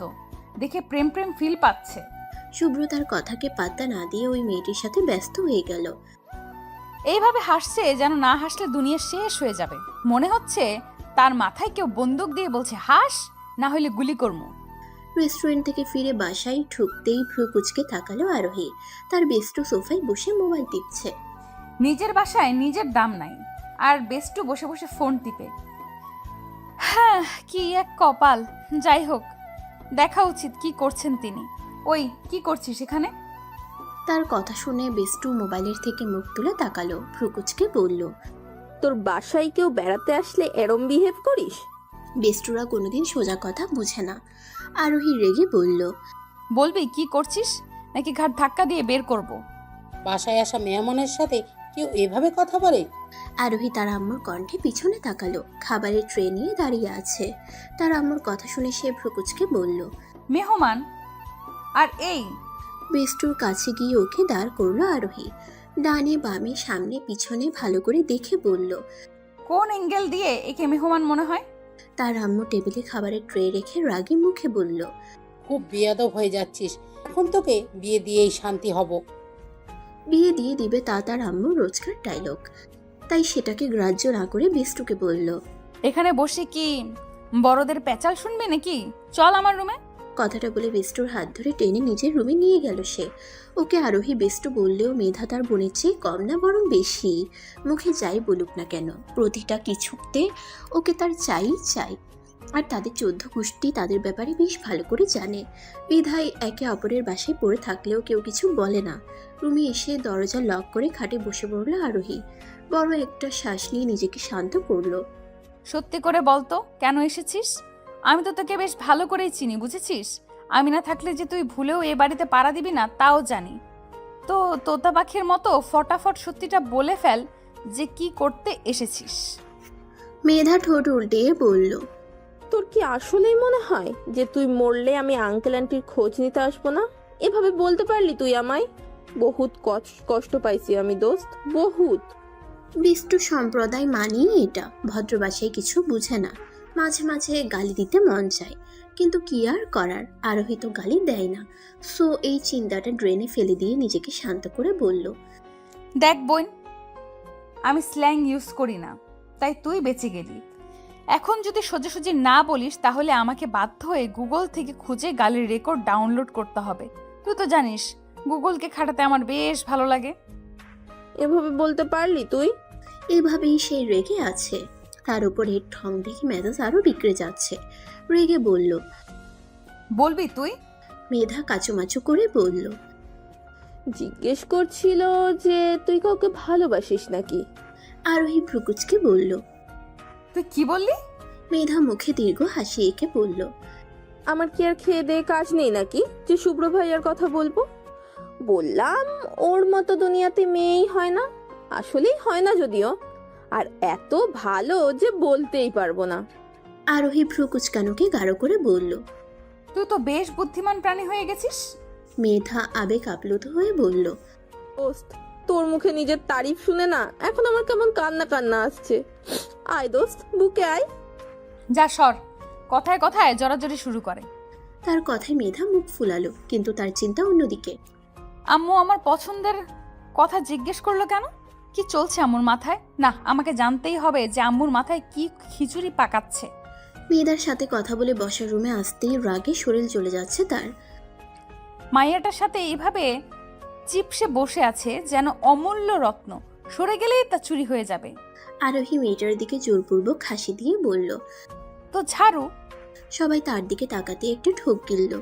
দেখে প্রেম প্রেম ফিল পাচ্ছে। শুভ্র তার কথাকে পাত্তা না দিয়ে ওই মেয়েটির সাথে ব্যস্ত হয়ে গেল। এইভাবে হাসছে যেন না হাসলে দুনিয়া শেষ হয়ে যাবে। মনে হচ্ছে তার মাথায় কেউ বন্দুক দিয়ে বলছে হাস, না হলে গুলি করবো। রেস্টুরেন্ট থেকে ফিরে বাসায় ঢুকতেই ভ্রু কুচকে তাকালো আরোহী। তার বেস্টু সোফায় বসে মোবাইল টিপছে। নিজের বাসায় নিজের দাম নাই, আর বেস্টু বসে বসে ফোন টিপে। হ্যাঁ, কি এক কপাল। যাই হোক, দেখা উচিত কি করছেন তিনি। ওই কি করছিস এখানে? তার কথা শুনে বিষ্টু মোবাইলের থেকে মুখ তুলে তাকালো, ভ্রুকুচকে বলল। তোর বাসায় কেউ বেড়াতে আসলে এরম বিহেভ করিস? বিষ্টুরা কোনোদিন সোজা কথা বুঝে না। আরোহী রেগে বলল। বলবি কি করছিস, নাকি ঘাট ধাক্কা দিয়ে বের করব। বাসায় আসা মেহমানের সাথে কেউ এভাবে কথা বলে? আরোহী তার আম্মুর কণ্ঠে পিছনে তাকালো। খাবারের ট্রে নিয়ে দাঁড়িয়ে আছে। তার আম্মুর কথা শুনে সে ভ্রুকুচকে বলল। মেহমান আর এই। বিষ্টুর কাছে গিয়ে ওকে দাঁড় করলো আরোহী। ডানে বামে সামনে পিছনে ভালো করে দেখে বলল। কোন অ্যাঙ্গেল দিয়ে একে মেহমান মনে হয়? তার আম্মু টেবিলে খাবারের ট্রে রেখে রাগী মুখে বলল। খুব বেয়াদব হয়ে যাচ্ছিস, এখন তোকে বিয়ে দিয়েই শান্তি হব। বিয়ে দিয়ে দিবে তা তার আম্মুর রোজকার ডায়লগ, তাই সেটাকে গ্রাহ্য না করে বিষ্টুকে বলল। এখানে বসে কি বড়দের প্যাচাল শুনবে নাকি? চল আমার রুমে। কথাটা বলে বিষ্টুর হাত ধরে টেনে নিজের রুমে নিয়ে গেল সে। ওকে আরোহী বিষ্টু বললেও মেধা তার বোনের চেয়ে কম না, বরং বেশি। মুখে যাই বলুক না কেন, প্রতিটা কিছুতে ওকে তার চাই চাই। আর তাদের 14 গোষ্ঠী তাদের ব্যাপারে বেশ ভালো করে জানে। বিধায় একে অপরের বাসায় পড়ে থাকলেও কেউ কিছু বলে না। রুমে এসে দরজা লক করে খাটে বসে পড়ল আরোহী। বড় একটা শ্বাস নিয়ে নিজেকে শান্ত করলো। সত্যি করে বলতো কেন এসেছিস? আমি তো তোকে বেশ ভালো করেই চিনি, বুঝেছিস? আমি না থাকলে যে তুই ভুলেও এ বাড়িতে পাড়া দিবি না তাও জানি। তো তোতা পাখির মতো ফটাফট সত্যিটা বলে ফেল যে কি করতে এসেছিস। মেধা ঠোঁট উল্টিয়ে বলল। তোর কি আসলেই মনে হয় যে তুই মরলে আমি আঙ্কেল আন্টির খোঁজ নিতে আসবো না? এভাবে বলতে পারলি তুই আমায়? বহুত কষ্ট পাইছি আমি দোস্ত, বহুত। বিষ্টু সম্প্রদায় মানেই এটা, ভদ্রবাসায় কিছু বুঝে না। মাঝে মাঝে গালি দিতে মন চায়, কিন্তু কি আর করার, আরোহী তো গালি দেয় না। সো এই চিন্তাটা ড্রেনে ফেলে দিয়ে নিজেকে শান্ত করে বলল। দেখ বোন, আমি স্ল্যাং ইউজ করি না, তাই তুই বেঁচে গেলি। এখন যদি সোজাসুজি না বলিস তাহলে আমাকে বাধ্য হয়ে গুগল থেকে খুঁজে গালির রেকর্ড ডাউনলোড করতে হবে। তুই তো জানিস গুগলকে খাটাতে আমার বেশ ভালো লাগে। এভাবে বলতে পারলি তুই? এভাবেই সে রেগে আছে। তার উপরে ঠং দেখে মেজাজ আরো বিগড়ে যাচ্ছে। রেগে বলল। বলবি তুই? মেধা কাচুমাচু করে বলল। জিজ্ঞেস করছিল যে তুই কাউকে ভালোবাসিস নাকি। আরোহী ভ্রুকুচকে বলল। তুই কি বললি? মেধা মুখে দীর্ঘ হাসি এঁকে বলল। আমার কি আর খেয়ে দেয়ে কাজ নেই নাকি যে শুভ্র ভাইয়ার কথা বলবো? বললাম ওর মতো দুনিয়াতে মেয়েই হয় না, আসলেই হয় না যদিও, আর এত ভালো যে বলতেই পারবো না। আরোহী ভ্রুকুচকানোকে গাঢ় করে বলল। তুই তো বেশ বুদ্ধিমান প্রাণী হয়ে গেছিস। মেধা আবেগ আপ্লুত হয়ে বলল। দোস্ত, তোর মুখে নিজের তারিফ শুনে না এখন আমার কেমন কান্না কান্না আসছে। আয় দোস্ত, বুকে আয়। যা সর, কথায় কথায় জড়াজড়ি শুরু করে। তার কথায় মেধা মুখ ফুলালো, কিন্তু তার চিন্তা অন্যদিকে। আম্মু আমার পছন্দের কথা জিজ্ঞেস করলো কেন? কি চলছে আম্মুর মাথায়? না, আমাকে জানতেই হবে যে আম্মুর মাথায় কি খিচুড়ি পাকাচ্ছে। মেয়েদার সাথে কথা বলে বসার রুমে আসতেই রাগে শরীর চলে যাচ্ছে তার। মাইয়াটার সাথে এইভাবে চিপসে বসে আছে যেন অমূল্য রত্ন, সরে গেলেই তা চুরি হয়ে যাবে। আরোহী মেয়েটার দিকে জোরপূর্বক হাসি দিয়ে বলল। তো ঝাড়ু। সবাই তার দিকে তাকাতে একটু ঢোক গিলল।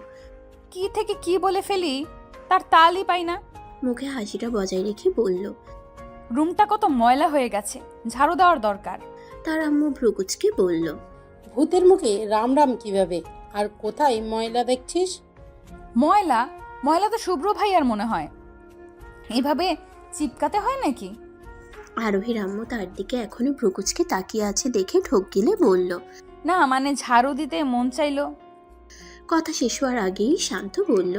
কি থেকে কি বলে ফেলি তার তালই পাই না। মুখে হাসিটা বজায় রেখে বলল। রুমটা কত ময়লা হয়ে গেছে, ঝাড়ু দেওয়ার দরকার। তার আম্মু ভ্রুকুচকে বলল। ভূতের মুখে রাম রাম কিভাবে? আর কোথায় ময়লা দেখছিস? ময়লা? ময়লা তো শুভ্র ভাইয়ার মনে হয়। এভাবে চিপকাতে হয় নাকি? আরোহীর আম্মু তার দিকে এখনো ভ্রুকুচকে তাকিয়ে আছে দেখে ঢোক গিলে বলল। না মানে ঝাড়ু দিতে মন চাইলো। কথা শেষ হওয়ার আগেই শান্ত বলল।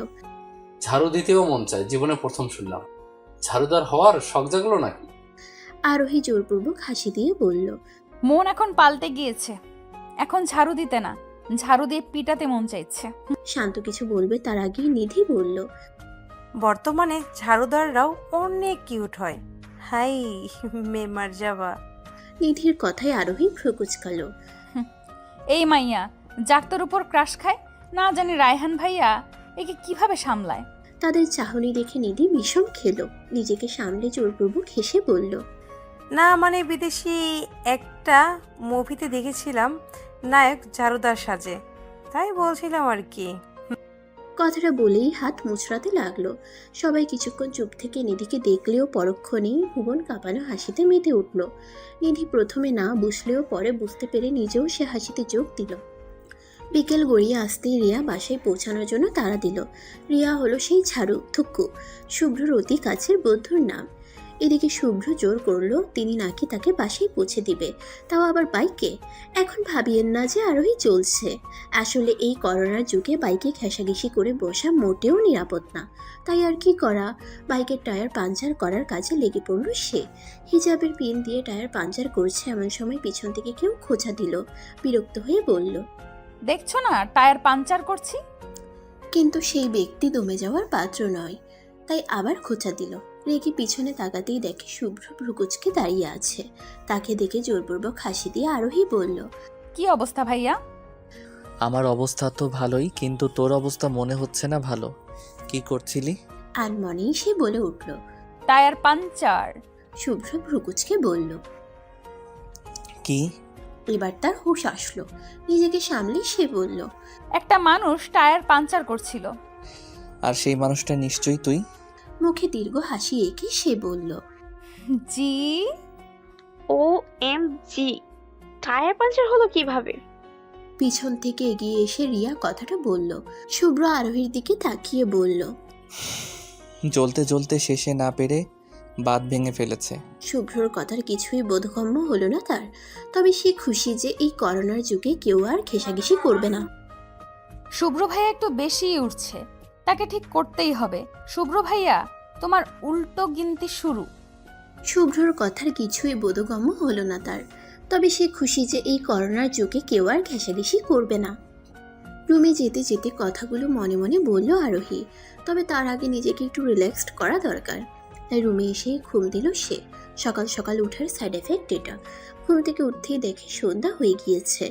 ঝাড়ু দিতেও মন চায়, জীবনে প্রথম শুনলাম। ঝাড়ুদার হওয়ার শখ জাগলো নাকি? আরোহী জোরপূর্বক হাসি দিয়ে বলল। মন এখন পাল্টে গিয়েছে, এখন ঝাড়ু দিতে না, ঝাড়ু দিয়ে পিটাতে মন চাইছে। শান্ত কিছু বলবে তার আগেই নিধি বলল। বর্তমানে ঝাড়ুদাররাও অনেক কিউট হয়। হাই মেমার যাবা। নিধির কথায় আরোহী ভ্রুকুচকালো। এই মাইয়া জাক্তর উপর ক্রাশ খায়, না জানি রায়হান ভাইয়া একে কিভাবে সামলায়। তাদের চাহনি দেখে নিধি বিষম খেলো, নিজেকে সামলে জোরপূর্বক হেসে বলল। না মানে বিদেশি একটা মুভিতে দেখেছিলাম নায়ক ঝাড়ুদার সাজে, তাই বলছিলাম আর কি। কথাটা বলেই হাত মুচড়াতে লাগলো। সবাই কিছুক্ষণ চুপ থেকে নিধিকে দেখলেও পরক্ষণেই ভুবন কাঁপানো হাসিতে মেতে উঠল। নিধি প্রথমে না বুঝলেও পরে বুঝতে পেরে নিজেও সে হাসিতে যোগ দিল। বিকেল গড়িয়ে আসতেই রিয়া বাসায় পৌঁছানোর জন্য তাড়া দিল। রিয়া হলো সেই ঝাড়ু থুক্কু, শুভ্রর অতি কাছের বন্ধুর নাম। এদিকে শুভ্র জোর করলো তিনি নাকি তাকে বাসায় পৌঁছে দিবে, তাও আবার বাইকে। এখন ভাবিয়েন না যে আরোহী চলছে। আসলে এই করোনার যুগে বাইকে ঘেঁষাঘেঁষি করে বসা মোটেও নিরাপদ না। তাই আর কি করা, বাইকের টায়ার পাঞ্চার করার কাজে লেগে পড়ল সে। হিজাবের পিন দিয়ে টায়ার পাঞ্চার করছে এমন সময় পিছন থেকে কেউ খোঁচা দিল। বিরক্ত হয়ে বলল, দেখছো না টায়ার পাঞ্চার করছি। কিন্তু সেই ব্যক্তি দমে যাওয়ার পাত্র নয়, তাই আবার খোঁচা দিল। রেগে পিছনে তাকাতেই দেখে শুভ্র ভ্রুকুচকে দাঁড়িয়ে আছে। তাকে দেখে জোরপূর্বক হাসি দিয়ে আরোহী বলল, কি অবস্থা ভাইয়া? আমার অবস্থা তো ভালোই, কিন্তু তোর অবস্থা মনে হচ্ছে না ভালো। কি করছিলি? আনমনেই সে বলে উঠল। Tyre puncture. শুভ্র ভ্রুকুচকে বলল। কি? এবার তার হুঁশ আসলো। নিজেকে সামলে সে বলল, একটা মানুষ টায়ার পাঞ্চার করছিল। আর সেই মানুষটা নিশ্চয়ই তুই? মুখে দীর্ঘ হাসি এঁকে সে বলল, জি। OMG, টায়ার পাঞ্চার হলো কিভাবে? পিছন থেকে এগিয়ে এসে রিয়া কথাটা বলল। শুভ্র আরোহীর দিকে তাকিয়ে বলল, জ্বলতে জ্বলতে শেষে না পেরে বাঁধ ভেঙে ফেলেছে। শুভ্রর কথার কিছুই বোধগম্য হলো না তার। তবে সে খুশি যে এই করোনার যুগে কেউ আর ঘেঁষাঘেঁষি করবে না। শুভ্র ভাইয়া একটু বেশিই উঠছে, তাকে ঠিক করতেই হবে। শুভ্র ভাইয়া, তোমার উল্টো গিনতি শুরু। শুভ্রর কথার কিছুই বোধগম্য হলো না তার। তবে সে খুশি যে এই করোনার যুগে কেউ আর ঘেঁষাঘেঁষি করবে না। রুমে যেতে যেতে কথাগুলো মনে মনে বলল আরোহী। তবে তার আগে নিজেকে একটু রিল্যাক্সড করা দরকার। তাই রুমে এসে ঘুম দিল সে। সকাল সকাল উঠার সাইড এফেক্ট এটা। ঘুম থেকে উঠতেই দেখে সন্ধ্যা হয়ে গিয়েছে।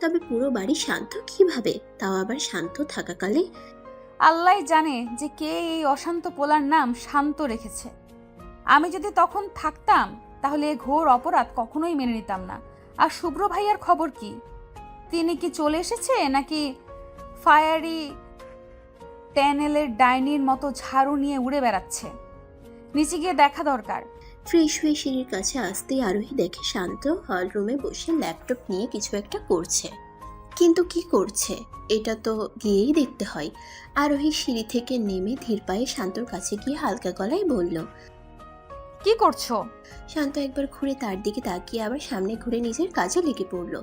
তবে পুরো বাড়ি শান্ত কিভাবে, তাও আবার শান্ত থাকাকালে। আল্লাহ জানে যে কে এই অশান্ত পোলার নাম শান্ত রেখেছে। আমি যদি তখন থাকতাম তাহলে এ ঘোর অপরাধ কখনোই মেনে নিতাম না। আর শুভ্র ভাইয়ার খবর কি? তিনি কি চলে এসেছে নাকি ফায়ারি ট্যানেলের ডাইনির মতো ঝাড়ু নিয়ে উড়ে বেড়াচ্ছে? নিচে গিয়ে দেখা দরকার। ফ্রেশ হয়ে সিঁড়ির কাছে আসতেই আরোহী দেখে শান্ত হল রুমে বসে ল্যাপটপ নিয়ে কিছু একটা করছে। কিন্তু কি করছে এটা তো গিয়েই দেখতে হয়। আরোহী সিঁড়ি থেকে নেমে ধীর পায়ে শান্তর কাছে গিয়ে হালকা গলায় বলল, কি করছো? শান্ত একবার ঘুরে তার দিকে তাকিয়ে আবার সামনে ঘুরে নিজের কাজে লেগে পড়ল।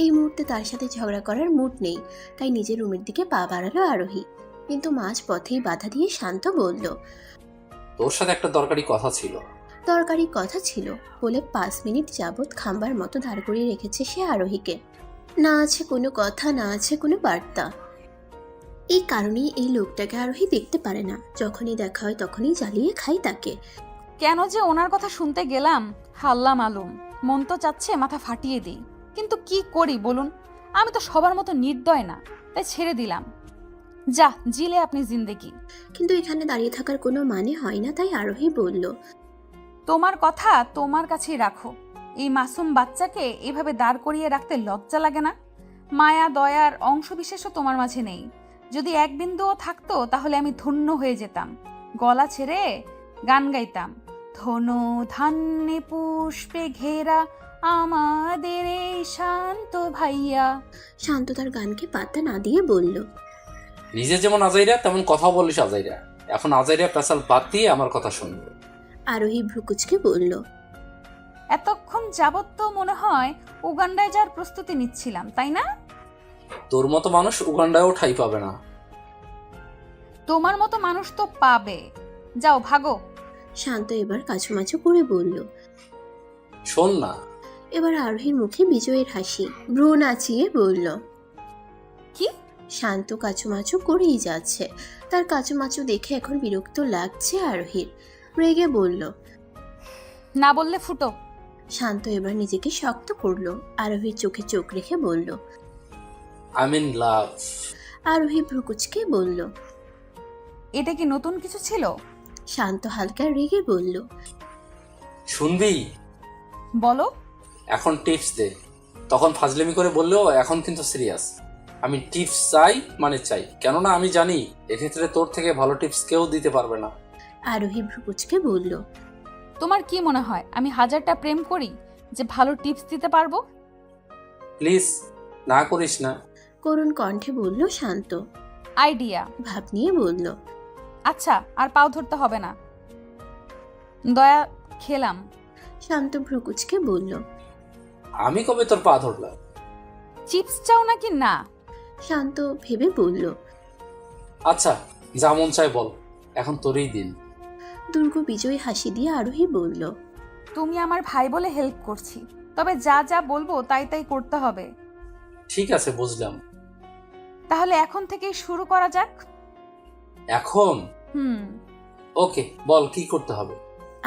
এই মুহূর্তে তার সাথে ঝগড়া করার মুড নেই, তাই নিজের রুমের দিকে পা বাড়ালো আরোহী। কিন্তু মাঝ পথেই বাধা দিয়ে শান্ত বলল, তোর সাথে একটা দরকারি কথা ছিল। দরকারি কথা ছিল বলে 5 মিনিট যাবৎ খাম্বার মতো দাঁড় করিয়ে রেখেছে সে আরোহীকে। না আছে কোনো কথা, না আছে কোনো বার্তা। এই কারণেই এই লোকটাকে আরোহী দেখতে পারে না। যখনই দেখা হয় তখনই জ্বালিয়ে খাই তাকে। কেন যে ওনার কথা শুনতে গেলাম হাল্লা মালুম। মন তো চাচ্ছে মাথা ফাটিয়ে দিই, কিন্তু কি করি বলুন? আমি তো সবার মতো নির্দয় না, তাই ছেড়ে দিলাম। যা জিলে আপনি জিন্দেগি। কিন্তু এখানে দাঁড়িয়ে থাকার কোনো মানে হয় না, তাই আরোহী বলল, তোমার কথা তোমার কাছেই রাখো। এই মাসুম বাচ্চাকে এভাবে দাঁড় করিয়ে রাখতে লজ্জা লাগে না? মায়া দয়ার অংশবিশেষও তোমার মাঝে নেই। যদি এক বিন্দুও থাকতো তাহলে আমি ধন্য হয়ে যেতাম, গলা ছেড়ে গান গাইতাম। ধনু ধান্যে পুষ্পে ঘেরা আমাদের এই শান্ত ভাইয়া। শান্ত তার গানকে পাত্তা না দিয়ে বলল, নিজে যেমন আজাইরা তেমন কথাও বলিস আজাইরা। এখন আজাইরা পেশাল বাদ দিয়ে আমার কথা শুনবে। আরোহী ভ্রুকুচকে বলল, এতক্ষণ যাবত তো মনে হয় উগান্ডায় যাওয়ার প্রস্তুতি নিচ্ছিলাম, তাই না? তোর মতো মানুষ উগান্ডায়ও ঠাঁই পাবে না। তোমার মতো মানুষ তো পাবে। যাও ভাগো। শান্ত এবার কাছুমাছু করে বলল। শোন না। এবার আরোহীর মুখে বিজয়ের হাসি। ভ্রু নাচিয়ে বলল, কি? শান্ত কাচুমাচু করেই যাচ্ছে। তার কাচুমাচু দেখে এখন বিরক্ত লাগছে আরোহীর। রেগে বলল, না বললে ফুটো। শান্ত এবার নিজেকে শক্ত করলো। আরোহীর চোখে চোখ রেখে বলল, আই মিন লাভ। আরোহী ভ্রুকুচকে বলল, এটা কি নতুন কিছু ছিল? শান্ত হালকা রেগে বলল, শুনবি? বলো। এখন টিপস দে। তখন ফাজলামি করে বললেও এখন কিন্তু সিরিয়াস। আমি টিপস চাই মানে চাই, কেননা আমি জানি এক্ষেত্রে তোর থেকে ভালো টিপস কেউ দিতে পারবে না। আরোহী ভ্রুকুচকে বলল। তোমার কি মনে হয় আমি 1000টা প্রেম করি যে ভালো টিপস দিতে পারবো? প্লিজ না করিস না। করুণ কণ্ঠে বলল শান্ত। আইডিয়া। ভাব নিয়ে বলল। আচ্ছা, আর পাও ধরতে হবে না, দয়া খেলাম। শান্ত ভ্রুকুচকে বলল। আমি কবে তোর পা ধরলাম? চিপস চাও নাকি না? শান্ত ভেবে বলল। আচ্ছা যা মন চায় বল, এখন তোরই দিন। দুর্গ বিজয়ী হাসি দিয়ে আরোহী বলল। তুমি আমার ভাই বলে হেল্প করছি, তবে যা যা বলবো তাই তাই করতে হবে। ঠিক আছে বুঝলাম। তাহলে এখন থেকেই শুরু করা যাক। এখন? হুম। ওকে, বল কি করতে হবে।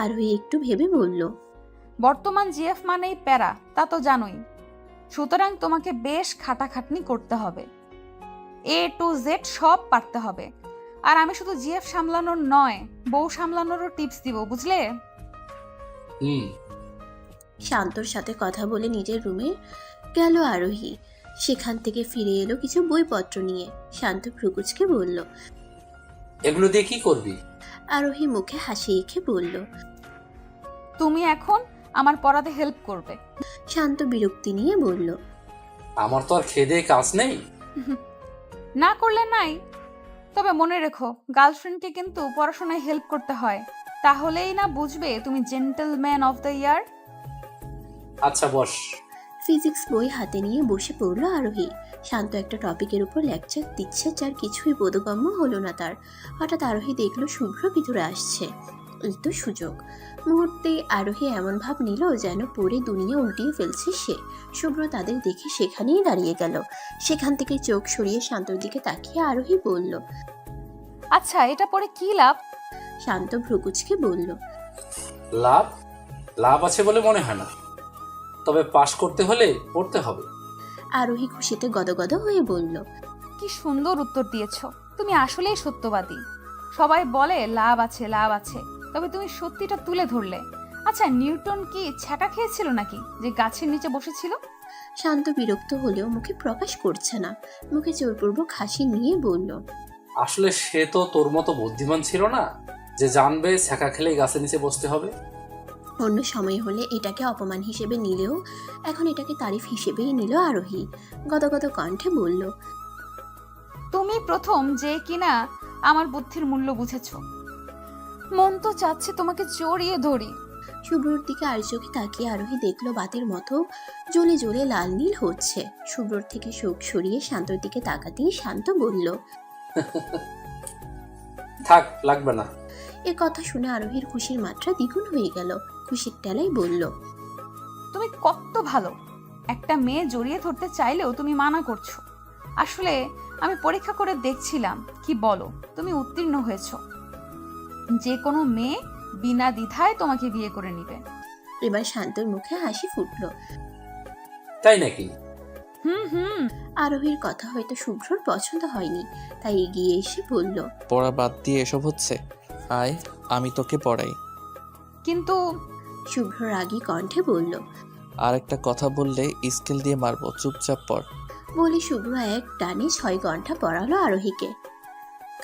আরোহী একটু ভেবে বলল। বর্তমান জিএফ মানেই প্যারা, তা তো জানোই। সুতরাং তোমাকে বেশ খাটাখাটনি করতে হবে, A to Z সব পারতে হবে। আর আমি শুধু জিএফ সামলানোর নয়, বউ সামলানোরও টিপস দিব, বুঝলে? হুম। শান্তর সাথে কথা বলে নিজের রুমে গেল আরোহী। সেখান থেকে ফিরে এলো কিছু বইপত্র নিয়ে। শান্ত ভ্রুকুচকে বলল। এগুলো দিয়ে কি করবি? আরোহী মুখে হাসি এঁকে বলল। তুমি এখন আমার পড়াতে হেল্প করবে। শান্ত বিরক্তি নিয়ে বলল। আমার তো আর খেয়ে দেয়ে কাজ নেই। না করলে নাই, তবে মনে রেখো গার্লফ্রেন্ডকে কিন্তু পড়াশোনায় হেল্প করতে হয়, তাহলেই না বুঝবে তুমি জেন্টলম্যান অফ দ্য ইয়ার। আচ্ছা বস। ফিজিক্স বই হাতে নিয়ে বসে পড়ল আরোহী। শান্ত একটা টপিকের উপর লেকচার দিচ্ছে, যার কিছুই বোধগম্য হলো না তার। হঠাৎ আরোহী দেখলো শুভ্র ভিতরে আসছে। এই তো সুযোগ। মুহূর্তে আরোহী এমন ভাব নিল যেন পড়ে দুনিয়া উল্টিয়ে ফেলছে সে। শুভ্র তাদের দেখে সেখানেই দাঁড়িয়ে গেল। সেখান থেকে চোখ সরিয়ে শান্তর দিকে তাকিয়ে আরোহী বলল। আচ্ছা, এটা পড়ে কি লাভ? শান্ত ভ্রুকুচকে বলল। লাভ? লাভ আছে বলে মনে হয় না, তবে পাশ করতে হলে পড়তে হবে। আরোহী খুশিতে গদগদ হয়ে বলল। কি সুন্দর উত্তর দিয়েছো, তুমি আসলেই সত্যবাদী। সবাই বলে লাভ আছে লাভ আছে, তবে তুমি সত্যিটা তুলে ধরলে। আচ্ছা, নিউটন কি ছ্যাঁকা খেয়েছিল নাকি যে গাছের নিচে বসেছিল? শান্ত বিরক্ত হলেও মুখে প্রকাশ করছে না। মুখে জোরপূর্বক হাসি নিয়ে বলল। আসলে সে তো তোর মতো বুদ্ধিমান ছিল না যে জানবে ছ্যাঁকা খেলেই গাছের নিচে বসতে হবে। অন্য সময় হলে এটাকে অপমান হিসেবে নিলেও এখন এটাকে তারিফ হিসেবেই নিল আরোহী। গদগদ কণ্ঠে বলল। তুমি প্রথম যে কিনা আমার বুদ্ধির মূল্য বুঝেছো। মন তো চাচ্ছে তোমাকে জড়িয়ে ধরি। শুভ্রর দিকে আর চোখে তাকিয়ে আরোহী দেখলো বাতির মতো জ্বলে জ্বলে লাল নীল হচ্ছে। শুভ্রর থেকে চোখ সরিয়ে শান্তর দিকে তাকাতেই শান্ত বলল। থাক, লাগবে না। এ কথা শুনে আরোহীর খুশির মাত্রা দ্বিগুণ হয়ে গেল। খুশির টেলাই বলল। তুমি কত ভালো। একটা মেয়ে জড়িয়ে ধরতে চাইলেও তুমি মানা করছো। আসলে আমি পরীক্ষা করে দেখছিলাম, কি বলো, তুমি উত্তীর্ণ হয়েছো। যে কোনো মেয়ে বিনা দ্বিধায় তোমাকে বিয়ে করে নিবে। এবার শান্তর মুখে হাসি ফুটলো। তাই নাকি? হুম। আরোহীর কথা হয়তো শুভ্রর পছন্দ হয়নি, তাই এগিয়ে এসে বলল। পড়া বাদ দিয়ে এসব হচ্ছে, আয় আমি তোকে পড়াই। কিন্তু শুভ্র রাগী কণ্ঠে বলল। আর একটা কথা বললে স্কেল দিয়ে মারবো, চুপচাপ পড়। বলে শুভ্র এক টানে 6 ঘন্টা পড়ালো আরোহীকে।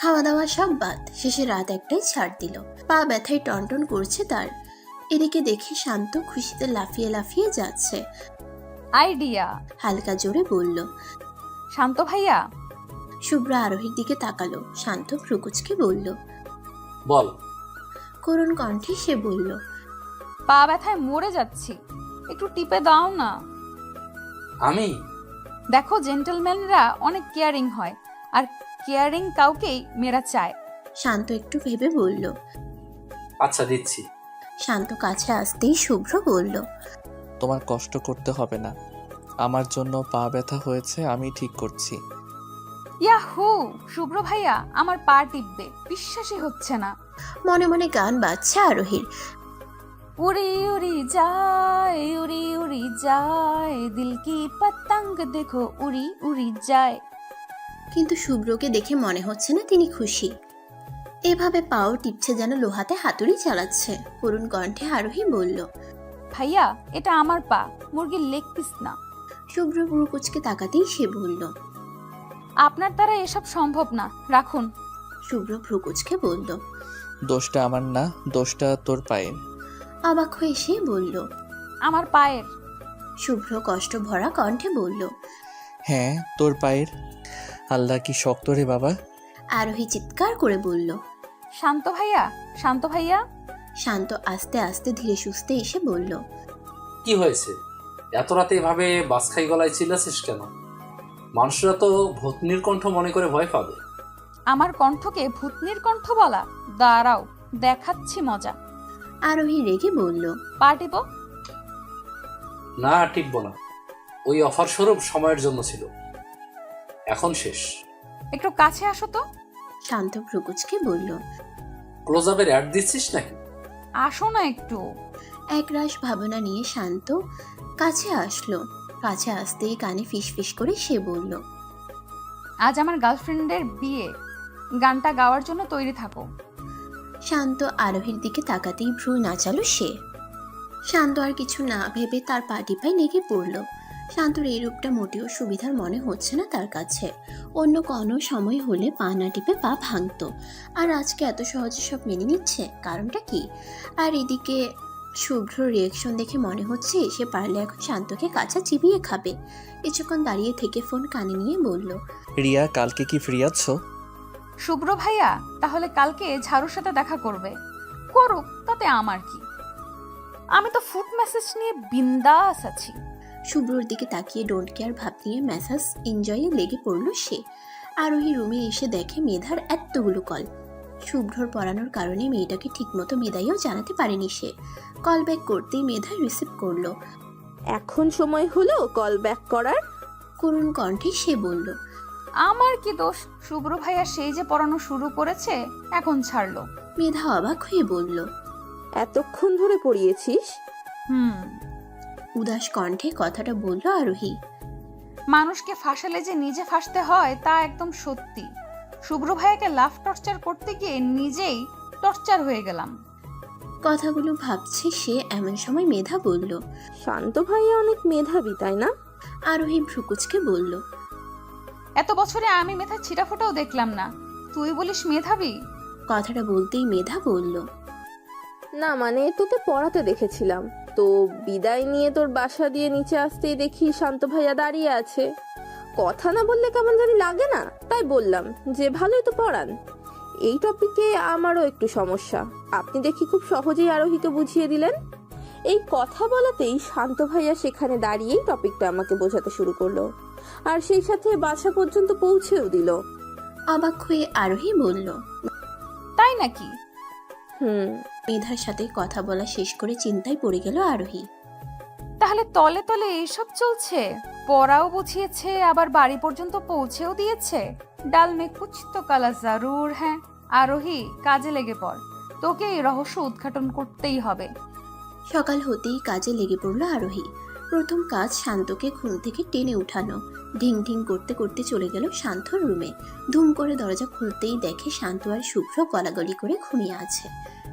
খাওয়া দাওয়া সব বাদ, শেষে রাত একটাই ছাড় দিল। পা ব্যথায় টনটন করছে তার। এদিকে দেখে শান্ত খুশিতে লাফিয়ে লাফিয়ে যাচ্ছে। আইডিয়া। হালকা জোরে বলল। শান্ত ভাইয়া। শুভ্র আরোহীর দিকে তাকালো। শান্ত ভ্রুকুচকে বলল। বল। করুণ কণ্ঠে সে বলল। পা ব্যথায় মরে যাচ্ছি, একটু টিপে দাও না। আমি? দেখো, জেন্টলম্যানরা অনেক কেয়ারিং হয়, আর কেয়ারিং কাউকেই মেয়েরা চায়। শান্ত একটু ভেবে বলল। আচ্ছা দিচ্ছি। শান্ত কাছে আসতেই শুভ্র বলল। তোমার কষ্ট করতে হবে না, আমার জন্য পা ব্যথা হয়েছে, আমি ঠিক করছি। ইয়াহু, শুভ্র ভাইয়া আমার পা টিপবে, বিশ্বাসই হচ্ছে না। মনে মনে গান বাজছে আরোহীর। উড়ি উড়ি যায়, উড়ি উড়ি যায়, দিল কি পতঙ্গ দেখো উড়ি উড়ি যায়। কিন্তু শুভ্রকে দেখে মনে হচ্ছে না তিনি খুশি। এভাবে পাও টিপছে যেন লোহাতে হাতুড়ি চালাচ্ছে। করুণ কণ্ঠে আরোহী বলল। ভাইয়া, এটা আমার পা, মুরগির লেগ পিস না। শুভ্র ভ্রুকুচকে তাকাতেই সে বলল। আপনার দ্বারা এসব সম্ভব না, রাখুন। শুভ্র ভ্রুকুচকে বলল। দোষটা আমার না, দোষটা তোর পায়ের। অবাক হয়ে সে বলল। আমার পায়ের? শুভ্র কষ্ট ভরা কণ্ঠে বলল। হ্যাঁ, তোর পায়ের। আল্লাহ কি শক্ত রে বাবা। আরোহী চিৎকার করে বলল। শান্ত ভাইয়া, শান্ত ভাইয়া। শান্ত আস্তে আস্তে ধীরে সুস্থে এসে বলল। কি হয়েছে? এত রাতে এভাবে বাসখাই গলায় চিল্লাছিস কেন? মানুষরা তো ভূতনির কণ্ঠ মনে করে ভয় পাবে। আমার কণ্ঠকে ভূতনির কণ্ঠ বলা? দাঁড়াও, দেখাচ্ছি মজা। আরোহী রেগে বলল। পা টিপো। না, টিপব না। ওই অফার স্বরূপ সময়ের জন্য ছিল, এখন শেষ। একটু কাছে আসো তো। শান্ত ভ্রুকুচকে বলল। ক্লোজ আপের অ্যাড দিচ্ছিস নাকি? আসো না একটু। একরাশ ভাবনা নিয়ে শান্ত কাছে আসলো। কাছে আসতেই কানে ফিস ফিস করে সে বলল। আজ আমার গার্লফ্রেন্ডের বিয়ে, গানটা গাওয়ার জন্য তৈরি থাকো। শান্ত আরোহীর দিকে তাকাতেই ভ্রু নাচালো সে। শান্ত আর কিছু না ভেবে তার পা টিপায় লেগে পড়ল। শান্তর এই রূপটা মোটেও সুবিধার মনে হচ্ছে না তার কাছে। অন্য কোনো সময় হলে পা না টিপে পা ভাঙতো, আর আজকে এত সহজে সব মেনে নিচ্ছে, কারণটা কি? আর এদিকে শুভ্র রিয়েকশন দেখে মনে হচ্ছে সে পারলে এখন শান্তকে কাছে চিবিয়ে খাবে। কিছুক্ষণ দাঁড়িয়ে থেকে ফোন কানে নিয়ে বলল। রিয়া, কালকে কি ফ্রি আছো? শুভ্র ভাইয়া তাহলে কালকে ঝাড়ুর সাথে দেখা করবে, করুক, তাতে আমার কি? আমি তো ফুড মেসেজ নিয়ে বিন্দাস আছি। শুভ্রর দিকে তাকিয়ে ডোন্ট কেয়ার ভাব নিয়ে মেসাজ এনজয়ে লেগে পড়ল সে। আরোহী রুমে এসে দেখে মেধার এতগুলো কল। শুভ্রর পড়ানোর কারণে মেয়েটাকে ঠিকমতো বিদায়ও জানাতে পারেনি সে। কল ব্যাক করতেই মেধা রিসিভ করলো। এখন সময় হলো কল ব্যাক করার? করুণ কণ্ঠে সে বলল। আমার কি দোষ? শুভ্র ভাইয়া সেই যে পড়ানো শুরু করেছে, এখন ছাড়লো। মেধা অবাক হয়ে বলল। এতক্ষণ ধরে পড়িয়েছিস? উদাস কণ্ঠে কথাটা বলল আরোহী। মানুষকে ফাঁসালে যে নিজে ফাঁসতে হয় তা একদম সত্যি। শুভ্র ভাইয়াকে লাভ টর্চার করতে গিয়ে নিজেই টর্চার হয়ে গেলাম। কথাগুলো ভাবছে সে, এমন সময় মেধা বলল। শান্ত ভাইয়া অনেক মেধাবী, তাই না? আরোহী ভ্রুকুচকে বলল। এত বছরে আমি মেধা ছিটাফোটাও দেখলাম না, তুই বলিস মেধাবী? কথাটা বলতেই মেধা বলল। না মানে তোকে পড়াতে দেখেছিলাম তো, বিদায় নিয়ে তোর বাসা দিয়ে নিচে আসতেই দেখি শান্ত ভাইয়া দাঁড়িয়ে আছে। কথা না বললে কেমন জানি লাগে না, তাই বললাম যে ভালোই তো পড়ান। এই টপিকে আমারও একটু সমস্যা, আপনি দেখি খুব সহজেই আরোহীকে বুঝিয়ে দিলেন। এই কথা বলাতেই শান্ত ভাইয়া সেখানে দাঁড়িয়েই টপিকটা আমাকে বোঝাতে শুরু করলো, আর সেই সাথে বাসা পর্যন্ত পৌঁছেও দিল। অবাক হয়ে আরোহী বলল। তাই নাকি? মেধার সাথে কথা বলা শেষ করে চিন্তায় পড়ে গেল আরোহী। তাহলে তলে তলে এইসব চলছে, পড়াও বুঝিয়েছে, আবার বাড়ি পর্যন্ত পৌঁছেও দিয়েছে। ডাল মে কুছ তো কালা জারুর হ্যাঁ। আরোহী, কাজে লেগে পড়, তোকে এই রহস্য উদ্ঘাটন করতেই হবে। সকাল হতেই কাজে লেগে পড়ল আরোহী। প্রথম কাজ শান্তকে ঘুম থেকে টেনে উঠানো। ঢিং ঢিং করতে করতে চলে গেল শান্তর রুমে। ধুম করে দরজা খুলতেই দেখে শান্ত আর শুভ্র গলাগলি করে ঘুমিয়ে আছে।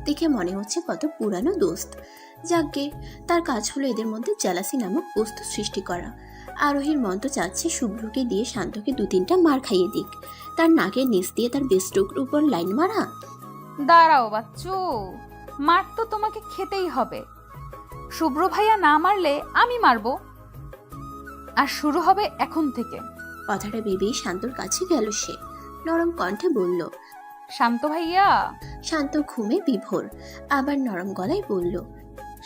দেখে মনে হচ্ছে কত পুরানো দোস্ত। যাকগে, তার কাজ হলো এদের মধ্যে জেলাসি নামক বস্তু সৃষ্টি করা। আরোহীর মন তো চাচ্ছে শুভ্রকে দিয়ে শান্তকে 2-3টা মার খাইয়ে দিক, তার নাকের নিচ দিয়ে তার বেস্টুকের উপর লাইন মারা। দাঁড়াও বাচ্চু, মার তো তোমাকে খেতেই হবে। শুভ্র ভাইয়া না মারলে আমি মারবো, আর শুরু হবে এখন থেকে। কথাটা ভেবেই শান্তর কাছে গেল সে। নরম কণ্ঠে বলল। শান্ত ভাইয়া। শান্ত ঘুমে বিভোর, আবার নরম গলায় বলল।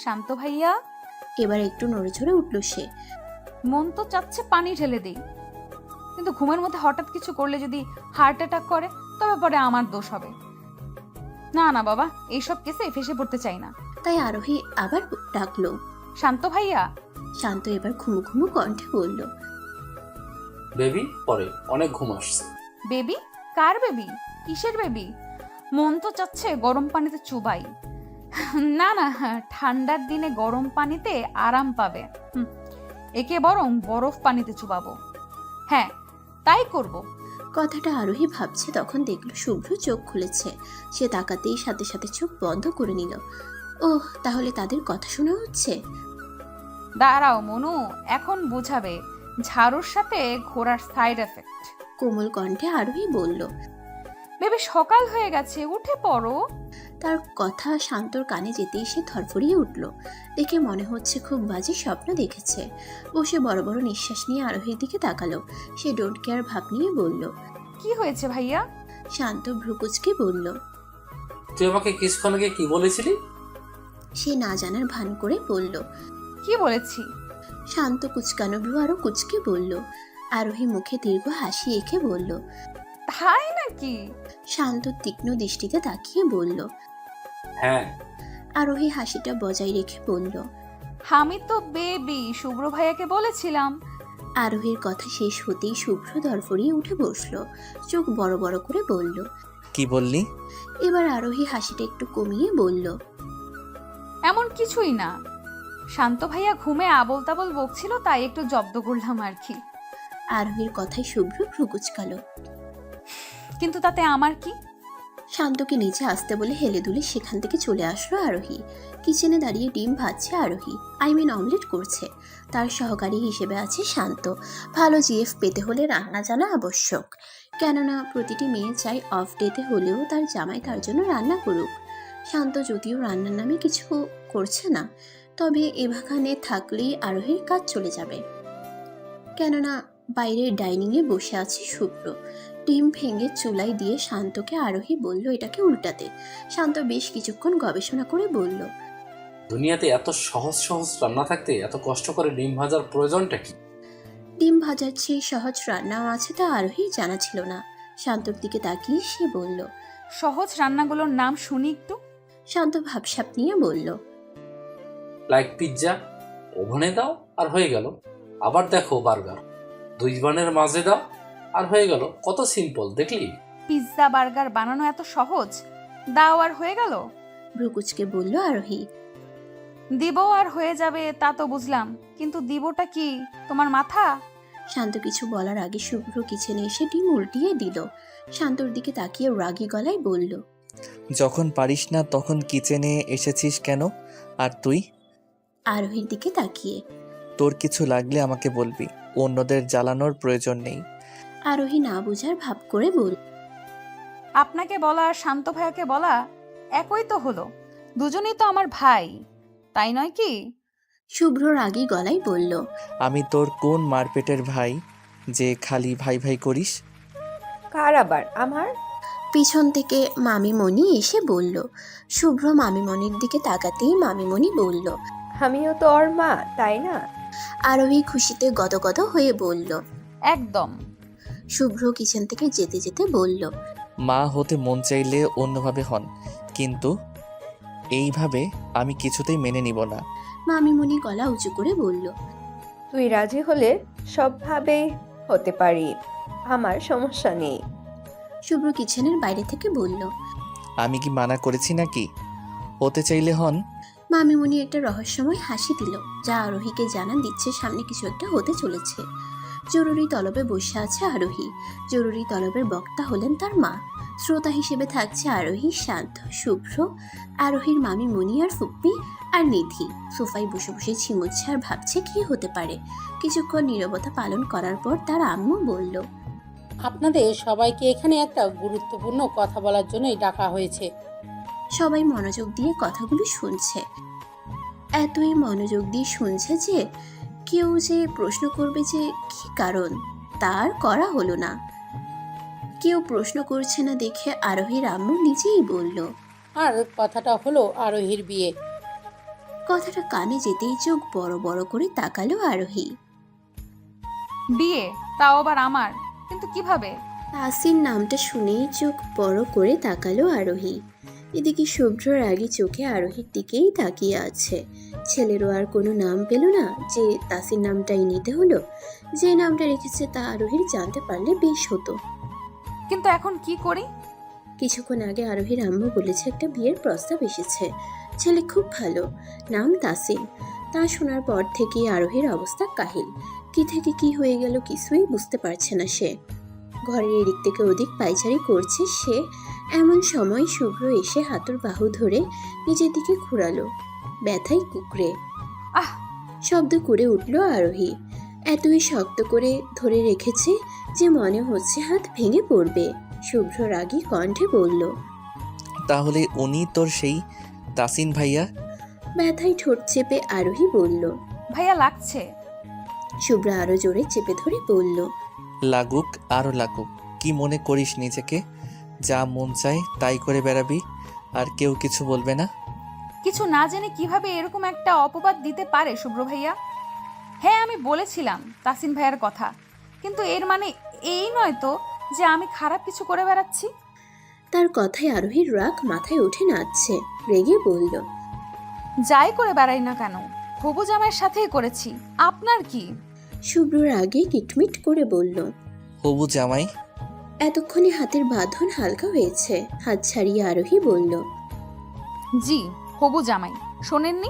শান্ত ভাইয়া। এবার একটু নড়েচড়ে উঠল সে। মন তো চাচ্ছে পানি ঢেলে দিই, কিন্তু ঘুমের মধ্যে হঠাৎ কিছু করলে যদি হার্ট অ্যাটাক করে, তবে পরে আমার দোষ হবে। না না বাবা, এইসব কেসে ফেসে পড়তে চাই না। তাই আরোহী আবার ডাকলো। শান্ত ভাইয়া। শান্ত এবার ঘুমু ঘুমু কণ্ঠে বলল। বেবি, পরে অনেক ঘুম আসছে। বেবি? কার বেবি? কিসের বেবি? মন তো চাচ্ছে গরম পানিতে চুবাই। না না, ঠান্ডার দিনে গরম পানিতে আরাম পাবে, একে বরং বরফ পানিতে চুবাবো। হ্যাঁ, তাই করব। কথাটা আরোহী ভাবছে, তখন দেখলো শুভ্র চোখ খুলেছে। সে তাকাতেই সাথে সাথে চোখ বন্ধ করে নিল। ওহ, তাহলে তাদের কথা শোনা হচ্ছে। দাঁড়াও মনু, এখন বুঝাবে ঝাড়ুর সাথে ঘোড়ার সাইড এফেক্ট। কোমল কণ্ঠে আরোহী বলল। বেবি সকাল হয়ে গেছে, উঠে পড়ো। তার কথা শান্তর কানে যেতেই সে ধরফরিয়ে উঠল। দেখে মনে হচ্ছে খুব বাজে স্বপ্ন দেখেছে। বসে বড় বড় নিঃশ্বাস নিয়ে আরোহীর দিকে তাকালো। সে ডোন্ট কেয়ার ভাব নিয়ে বলল। কি হয়েছে ভাইয়া? শান্ত ভ্রুকুচকে বলল। তুই আমাকে কিছুক্ষণ আগে কি বলেছিলি? সে না জানার ভান করে বলল। কি বলেছি? শান্ত কুচকানো ভ্রু আরো কুচকে বলল। আরোহী মুখে দীর্ঘ হাসি এঁকে বলল। তাই নাকি? শান্ত তীক্ষ্ণ দৃষ্টিতে তাকিয়ে বলল। হ্যাঁ। আরোহী হাসিটা বজায় রেখে বলল। আমি তো বেবি শুভ্র ভাইয়াকে বলেছিলাম। আরোহীর কথা শেষ হতেই শুভ্র ধরফরিয়ে উঠে বসলো। চোখ বড় বড় করে বলল। কি বললি? এবার আরোহী হাসিটা একটু কমিয়ে বলল। এমন কিছুই না, শান্ত ভাইয়া ঘুমে আবল তাবল বকছিল, তাই একটু জব্দ করলাম আর কি। আরোহীর কথায় শুভ্র ভ্রু কুচকালো। কিন্তু তাতে আমার কি? শান্তকে নিচে আসতে বলে হেলে দুলে সেখান থেকে চলে আসলো আরোহী। কিচেনে দাঁড়িয়ে ডিম ভাজছে আরোহী, অমলেট করছে। তার সহকারী হিসেবে আছে শান্ত। ভালো জিএফ পেতে হলে রান্না জানা আবশ্যক। কেননা প্রতিটি মেয়ে চাই অফ ডেতে হলেও তার জামাই তার জন্য রান্না করুক। শান্ত যদিও রান্নার নামে কিছু করছে না, তবে এভাখানে থাকলেই আরোহীর কাজ চলে যাবে। কেননা বাইরের ডাইনিংয়ে বসে আছে শুভ্র। ডিম ভেঙে চুলাই দিয়ে শান্তকে আরোহী বলল এটাকে উল্টাতে। শান্ত বেশ কিছুক্ষণ গবেষণা করে বলল। দুনিয়াতে এত সহজ সহজ রান্না থাকতে এত কষ্ট করে ডিম ভাজার প্রয়োজনটা কি? ডিম ভাজার চেয়ে সহজ রান্নাও আছে তা আরোহী জানা ছিল না। শান্তর দিকে তাকিয়ে সে বলল। সহজ রান্নাগুলোর নাম শুনি একটু। শান্ত ভাবসাপ নিয়ে বলল। লাইক পিৎজা, ওভেনে দাও আর হয়ে গেল। আবার দেখো বার্গার, 2 বানের মাঝে দাও আর হয়ে গেল। কত সিম্পল দেখলি? পিৎজা বার্গার বানানো এত সহজ? দাও আর হয়ে গেল? ভ্রুকুচকে বলল আরোহী। দিব আর হয়ে যাবে তা তো বুঝলাম, কিন্তু দিবটা কি তোমার মাথা? শান্ত কিছু বলার আগে শুভ্র কিচেনে এসে ডিম উল্টিয়ে দিল। শান্তর দিকে তাকিয়ে রাগী গলায় বলল। যখন পারিস না তখন কিচেনে এসেছিস কেন? আর তুই? আরোহীর দিকে তাকিয়ে। তোর কিছু লাগলে আমাকে বলবি, অন্যদের জ্বালানোর প্রয়োজন নেই। আরোহী না বুঝার ভাব করে বলল। আপনাকে বলা আর শান্ত ভাইয়াকে বলা একই তো হলো, দুজনেই তো আমার ভাই, তাই নয় কি? শুভ্র রাগী গলায় বলল। আমি তোর কোন মারপেটের ভাই যে খালি ভাই ভাই করিস? কার আবার? আমার? পিছন থেকে মামিমণি এসে বলল। শুভ্র মামিমণির দিকে তাকাতেই মামিমণি বলল। আমিও তো ওর মা, তাই না? আরোহী খুশিতে গদগদ হয়ে বলল। একদম। শুভ্র কিচেন থেকে যেতে যেতে বলল। মা হতে মন চাইলে অন্যভাবে হন, কিন্তু এইভাবে আমি কিছুতেই মেনে নিব না। মামিমণি গলা উঁচু করে বলল। তুই রাজি হলে সবভাবে হতে পারি, আমার সমস্যা নেই। শুভ্র কিচেনের বাইরে থেকে বলল। আমি কি মানা করেছি নাকি? হতে চাইলে হন। মামিমণি একটা রহস্যময় হাসি দিল, যা আরোহীকে জানান দিচ্ছে সামনে কিছু একটা হতে চলেছে। জরুরি তলবে বসে আছে আরোহী। জরুরি তলবের বক্তা হলেন তার মা। শ্রোতা হিসেবে থাকছে আরোহী, শান্ত, শুভ্র, আরোহীর মামিমণি আর ফুপ্পি আর নিধি। সোফায় বসে বসে ছিমুচ্ছে আর ভাবছে কি হতে পারে। কিছুক্ষণ নীরবতা পালন করার পর তার আম্মু বলল। আপনাদের সবাইকে এখানে একটা গুরুত্বপূর্ণ কথা বলার জন্যই ডাকা হয়েছে। সবাই মনোযোগ দিয়ে কথাগুলো শুনছে। এতই মনোযোগ দিয়ে শুনছে যে কেউ যে প্রশ্ন করবে যে কি কারণ, তার করা হলো না। কেউ প্রশ্ন করছে না দেখে আরোহীর আম্মু নিজেই বলল। আর কথাটা হলো আরোহীর বিয়ে। কথাটা কানে যেতেই চোখ বড় বড় করে তাকালো আরোহী। বিয়ে? তাও আবার আমার? কিন্তু কিভাবে? তাসির নামটা শুনেই চোখ বড় করে তাকালো আরোহী। এদিকে শুভ্রর আগে চোখে আরোহীর দিকেই তাকিয়ে আছে। ছেলেরও আর কোনো নাম পেল না যে তাসির নামটাই নিতে হলো। যে নামটা রেখেছে তা আরোহীর জানতে পারলে বেশ হতো। কিন্তু এখন কি করি? কিছুক্ষণ আগে আরোহীর আম্মু বলেছে একটা বিয়ের প্রস্তাব এসেছে। ছেলে খুব ভালো, নাম তাসিম। তা শোনার পর থেকেই আরোহীর অবস্থা কাহিল। কি থেকে কি হয়ে গেল কিছুই বুঝতে পারছে না সে। ঘরের এদিক থেকে ওদিক পায়চারি করছে সে। এমন সময় শুভ্র এসে হাতুর বাহু ধরে নিজের দিকে ঘুরালো। ব্যথায় কুকড়ে আহ! শব্দ করে উঠল আরোহী। এতই শক্ত করে ধরে রেখেছে যে মনে হচ্ছে হাত ভেঙে পড়বে। শুভ্র রাগী কণ্ঠে বলল। তাহলে উনি তোর সেই তাসিন ভাইয়া? ব্যথায় ঠোঁট চেপে আরোহী বলল। ভাইয়া লাগছে। শুভ্র আরো জোরে চেপে ধরে বলল। লাগুক আরও লাগুক, কি মনে করিস নিজেকে? যা মন চায় তাই করে বেড়াবি, আর কেউ কিছু বলবে না? কিছু না জেনে কিভাবে এরকম একটা অপবাদ দিতে পারে শুভ্র ভাইয়া? হ্যাঁ, আমি বলেছিলাম তাসিন ভাইয়ার কথা, কিন্তু এর মানে এই নয় তো যে আমি খারাপ কিছু করে বেড়াচ্ছি। তার কথায় আরোহীর রাগ মাথায় উঠে নাচছে। রেগে বলল। যাই করে বেড়াই না কেন, হবু জামাইয়ের সাথেই করেছি, আপনার কি? শুভ্রর আগে কিটমিট করে বলল। হবু জামাই? এতক্ষণে হাতের বাঁধন হালকা হয়েছে। হাত ছাড়িয়ে আরোহী বলল। জি, হবু জামাই। শোনেননি,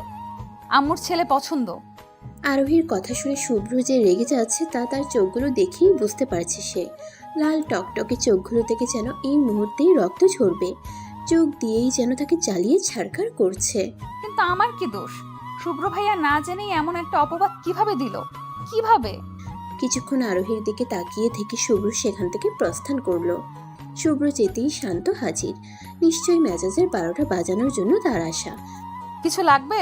আম্মুর ছেলে পছন্দ। আরোহীর কথা শুনে শুভ্র যে রেগে যাচ্ছে তা তার চোখগুলো দেখেই বুঝতে পারছে সে। লাল টকটকে চোখগুলো থেকে যেন এই মুহূর্তেই রক্ত ঝরবে। চোখ দিয়েই যেন তাকে জ্বালিয়ে ছাড়খাড় করছে। কিন্তু আমার কি দোষ? শুভ্র ভাইয়া না জেনেই এমন একটা অপবাদ কিভাবে দিল? কিভাবে? কিছুক্ষণ আরোহীর দিকে তাকিয়ে থেকে শুভ্র সেখান থেকে প্রস্থান করলো। শুভ্র যেতেই শান্ত হাজির। নিশ্চয়ই মেজাজের 12টা বাজানোর জন্য তার আশা। কিছু লাগবে?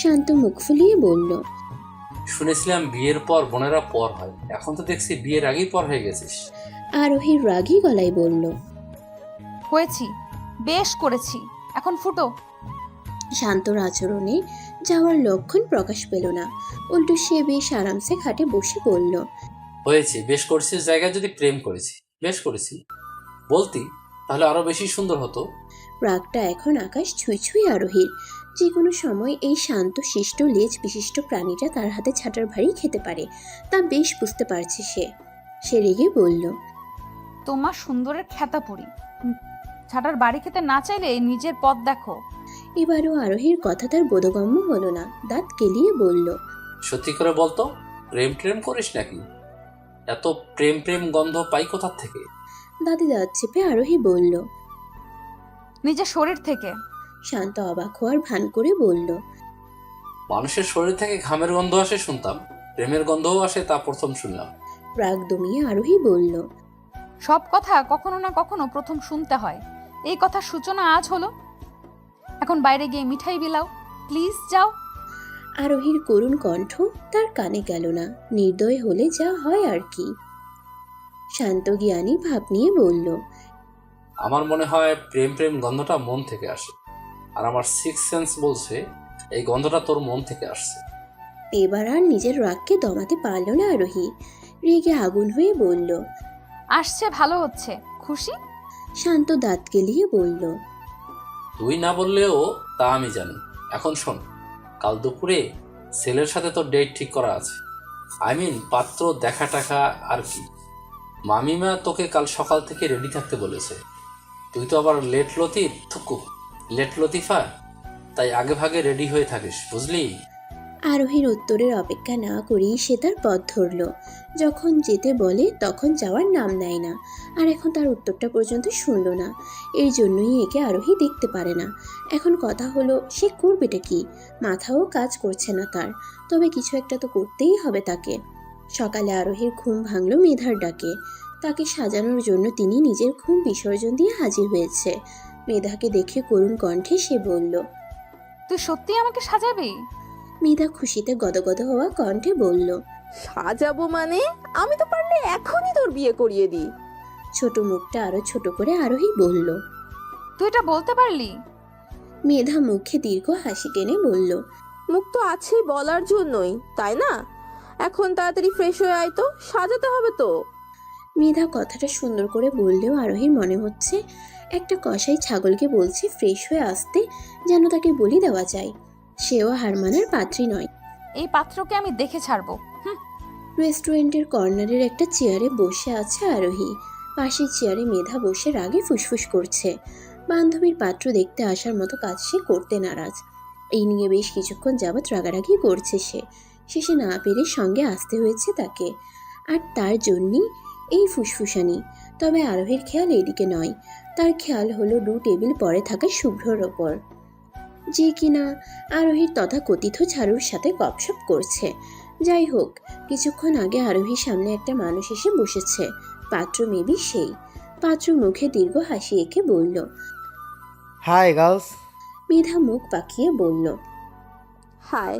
শান্ত মুখ ফুলিয়ে বলল। শুনেছিলাম বিয়ের পর বোনেরা পর হয়, এখন তো দেখছি বিয়ের আগেই পর হয়ে গেছিস। আরোহীর রাগী গলায় বলল। হয়েছি, বেশ করেছি, এখন ফুটো। শান্তর আচরণে যাওয়ার লক্ষণ প্রকাশ পেল না। উল্টো সে বেশ আরামসে খাটে বসে বলল। হয়েছে, বেশ করেছিস জায়গায় যদি প্রেম করেছি, বেশ করেছি বলতি তাহলে আরো বেশি সুন্দর হতো। রাগটা এখন আকাশ ছুঁই ছুঁই আরোহীর। যে কোনো সময় এই শান্ত শিষ্ট লেজ বিশিষ্ট প্রাণীটা তার হাতে ছাটার ভারী খেতে পারে, তা বেশ বুঝতে পারছে সে। সে রেগে বলল। তোমার সুন্দরের খ্যাতা পড়ি, ছাটার বাড়ি খেতে না চাইলে নিজের পথ দেখো। এবারও আরোহীর কথা তার বোধগম্য হলো না। দাঁত কেলিয়ে বলল। সত্যি করে বলতো, প্রেম প্রেম করিস নাকি? এত প্রেম প্রেম গন্ধ পাই কোথার থেকে? দাঁতে দাঁত চেপে আরোহী বলল। নিজের শরীর থেকে। শান্ত অবাক হওয়ার ভান করে বলল। মানুষের শরীর থেকে ঘামের গন্ধ আসে শুনতাম, প্রেমের গন্ধও আসে তা প্রথম শুনলাম। রাগ দমিয়ে আরোহী বলল। সব কথা কখনো না কখনো প্রথম শুনতে হয়। এই কথার সূচনা আজ হলো। এখন বাইরে গিয়ে মিঠাই বিলাও, প্লিজ যাও। আরোহীর করুণ কণ্ঠ তার কানে গেল না। নির্দয় হলে যা হয় আর কি। শান্ত জ্ঞানী ভাব নিয়ে বলল। আমার মনে হয় প্রেম প্রেম গন্ধটা মন থেকে আসে, আর আমার সিক্স সেন্স বলছে এই গন্ধটা তোর মন থেকে আসছে। এবার আর নিজের রাগকে দমাতে পারল না আরোহী। রেগে আগুন হয়ে বলল। আসছে, ভালো হচ্ছে, খুশি? শান্ত দাঁত কেলিয়ে বলল। তুই না বললেও তা আমি জানি। এখন শোন, কাল দুপুরে ছেলের সাথে তোর ডেট ঠিক করা আছে। পাত্র দেখা টাকা আর কি। মামিমা তোকে কাল সকাল থেকে রেডি থাকতে বলেছে। তুই তো আবার লেট লতিফা, তাই আগে ভাগে রেডি হয়ে থাকিস, বুঝলি? আরোহীর উত্তরের অপেক্ষা না করেই সে তার পথ ধরল। যখন যেতে বলে তখন যাওয়ার নাম নেয় না, আর এখন তার উত্তরটা পর্যন্ত শুনল না। এর জন্যই একে আরোহী দেখতে পারে না। এখন কথা হলো সে করবেটা কি? মাথাও কাজ করছে না তার। তবে কিছু একটা তো করতেই হবে তাকে। সকালে আরোহীর ঘুম ভাঙল মেধার ডাকে। তাকে সাজানোর জন্য তিনি নিজের ঘুম বিসর্জন দিয়ে হাজির হয়েছে। মেধাকে দেখে করুণ কণ্ঠে সে বলল। তুই সত্যি আমাকে সাজাবি? মেধা খুশিতে গদগদ হওয়া কণ্ঠে বলল। সাজাবো মানে? আমি তো পারলে এখনই তোর বিয়ে করিয়ে দিই। ছোট মুখটা আরো ছোট করে আরোহী বলল। তুই এটা বলতে পারলি? মেধা মুখে দীর্ঘ হাসি টেনে বলল। মুখ তো আছেই বলার জন্যই, তাই না? এখন তাড়াতাড়ি ফ্রেশ হয়ে আয় তো, সাজাতে হবে তো। মেধা কথাটা সুন্দর করে বললেও আরোহীর মনে হচ্ছে একটা কসাই ছাগলকে বলছে ফ্রেশ হয়ে আসতে, যেন তাকে বলি দেওয়া যায়। সেও হার মানার পাত্রী নয়। এই পাত্রকে আমি দেখে ছাড়বো। রেস্টুরেন্টের কর্নারের একটা চেয়ারে বসে আছে আরোহী। পাশের চেয়ারে মেধা বসে রাগে ফুসফুস করছে। বান্ধবীর পাত্র দেখতে আসার মতো কাজ সে করতে নারাজ। এই নিয়ে বেশ কিছুক্ষণ যাবৎ রাগারাগি করছে সে। শেষে না পেরে সঙ্গে আসতে হয়েছে তাকে, আর তার জন্যই এই ফুসফুসানি। তবে আরোহীর খেয়াল এদিকে নয়। তার খেয়াল হলো 2 টেবিল পরে থাকা শুভ্রর ওপর, যে কিনা আরোহীর তথাকথিত ঝাড়ুর সাথে গপসপ করছে। যাই হোক, কিছুক্ষণ আগে আরোহীর সামনে একটা মানুষ এসে বসেছে। পাত্র মেবি সেই। পাত্র মুখে দীর্ঘ হাসি এঁকে বলল। High girls. মেধা মুখ পাকিয়ে বলল। হাই।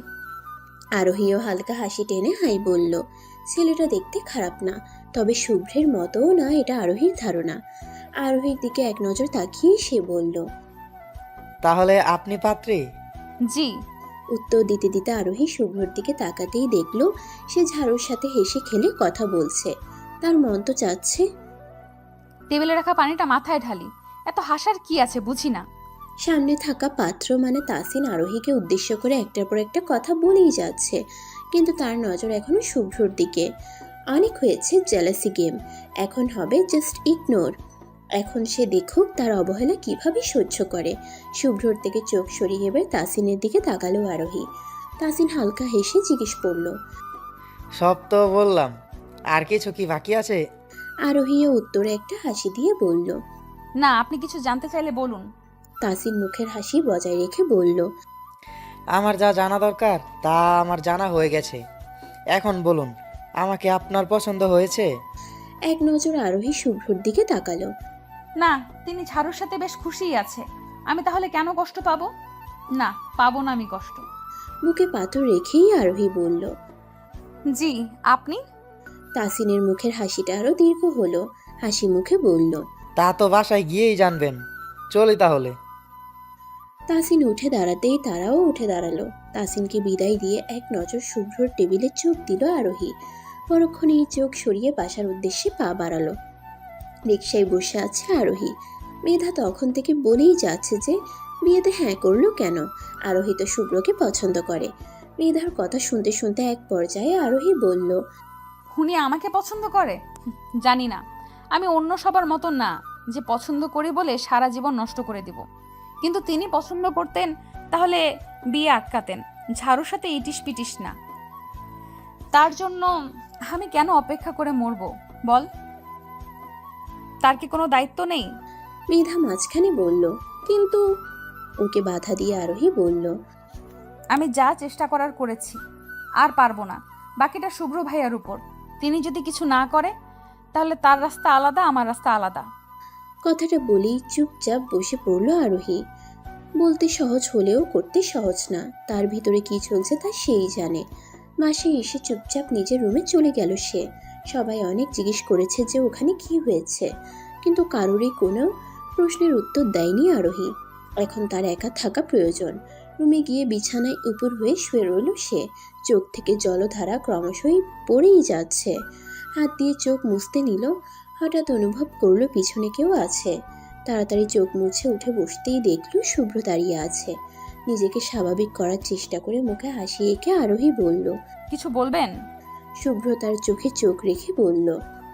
আরোহীও হালকা হাসি টেনে হাই বলল। ছেলেটা দেখতে খারাপ না, তবে শুভ্রের মতও না এটা আরোহীর ধারণা। আরোহীর দিকে এক নজর তাকিয়ে সে বলল। তাহলে আপনি পাত্রী? জি। উত্তর দিতে দিতে আরোহী শুভ্রর দিকে তাকাতেই দেখল সে ঝাড়ুর সাথে হেসে খেলে কথা বলছে। তার মন তো চাচ্ছে টেবিলে রাখা পানিটা মাথায় ঢালি। এত হাসার কি আছে বুঝি না। সামনে থাকা পাত্র মানে তাসিন আরোহীকে উদ্দেশ্য করে একটার পর একটা কথা বলেই যাচ্ছে, কিন্তু তার নজর এখনো শুভ্রর দিকে। অনেক হয়েছে জেলাসি গেম, এখন হবে জাস্ট ইগনোর। এখন সে দেখুক তার অবহেলা কিভাবে সহ্য করে। শুভ্রর থেকে চোখ সরিয়ে এবার তাসিনের দিকে তাকালো আরোহী। তাসিন হালকা হেসে জিজ্ঞেস করল। সব তো বললাম, আর কিছু কি বাকি আছে? আরোহীও উত্তরে একটা হাসি দিয়ে বলল। না, আপনি কিছু জানতে চাইলে বলুন। তাসিন মুখের হাসি বজায় রেখে বলল। আমার যা জানা দরকার তা আমার জানা হয়ে গেছে। এখন বলুন, আমাকে আপনার পছন্দ হয়েছে? এক নজর আরোহী শুভ্রর দিকে তাকালো। না, তিনি ঝাড়ুর সাথে বেশ খুশিই আছে। আমি তাহলে কেন কষ্ট পাবো? না, পাবো না আমি কষ্ট। মুখে পাথর রেখেই আরোহী বলল। জি, আপনি? তাসিনের মুখের হাসিটা আরো দীর্ঘ হলো। হাসি মুখে বলল। তা তো বাসায় গিয়েই জানবেন। চলি তাহলে। তাসিন উঠে দাঁড়াতেই তারাও উঠে দাঁড়ালো। তাসিনকে বিদায় দিয়ে এক নজর শুভ্রর টেবিলে চোখ দিল আরোহী। পরক্ষণেই চোখ সরিয়ে বাসার উদ্দেশ্যে পা বাড়ালো। রিকশায় বসে আছে আরোহী। মেধা তখন থেকে বলেই যাচ্ছে যে বিয়েতে হ্যাঁ করলো কেন, আরোহী তো শুভ্রকে পছন্দ করে। মেধার কথা শুনতে শুনতে এক পর্যায়ে আরোহী বলল। উনি আমাকে পছন্দ করে? জানি না। আমি অন্য সবার মতন না যে পছন্দ করি বলে সারা জীবন নষ্ট করে দিব। কিন্তু তিনি পছন্দ করতেন তাহলে বিয়ে আটকাতেন, ঝাড়ুর সাথে ইটিস পিটিস না। তার জন্য আমি কেন অপেক্ষা করে মরবো বল? তার কি কোনো দায়িত্ব নেই? মেধা মাঝখানে বলল। কিন্তু ওকে বাধা দিয়ে আরোহী বলল। আমি যা চেষ্টা করার করেছি, আর পারবো না। বাকিটা শুভ্র ভাইয়ার উপর। তিনি যদি কিছু না করে তাহলে তার রাস্তা আলাদা, আমার রাস্তা আলাদা। কথাটা বলেই চুপচাপ বসে পড়ল আরোহী। বলতে সহজ হলেও করতে সহজ না। তার ভিতরে কি চলছে তা সেই জানে। মাসে এসে চুপচাপ নিজের রুমে চলে গেল সে। সবাই অনেক জিজ্ঞেস করেছে যে ওখানে কি হয়েছে, কিন্তু কারোরই কোনো প্রশ্নের উত্তর দেয়নি আরোহী। এখন তার একা থাকা প্রয়োজন। রুমে গিয়ে বিছানায় উপর হয়ে শুয়ে রইল সে। চোখ থেকে জলধারা ক্রমশই পড়েই যাচ্ছে। হাত দিয়ে চোখ মুছতে নিল, হঠাৎ অনুভব করলো পিছনে কেউ আছে। তাড়াতাড়ি চোখ মুছে উঠে বসতেই দেখল শুভ্র দাঁড়িয়ে আছে। নিজেকে স্বাভাবিক করার চেষ্টা করে মুখে হাসি এঁকে আরোহী বলল। কিছু বলবেন? শুভ্র তার চোখে চোখ রেখে বলল।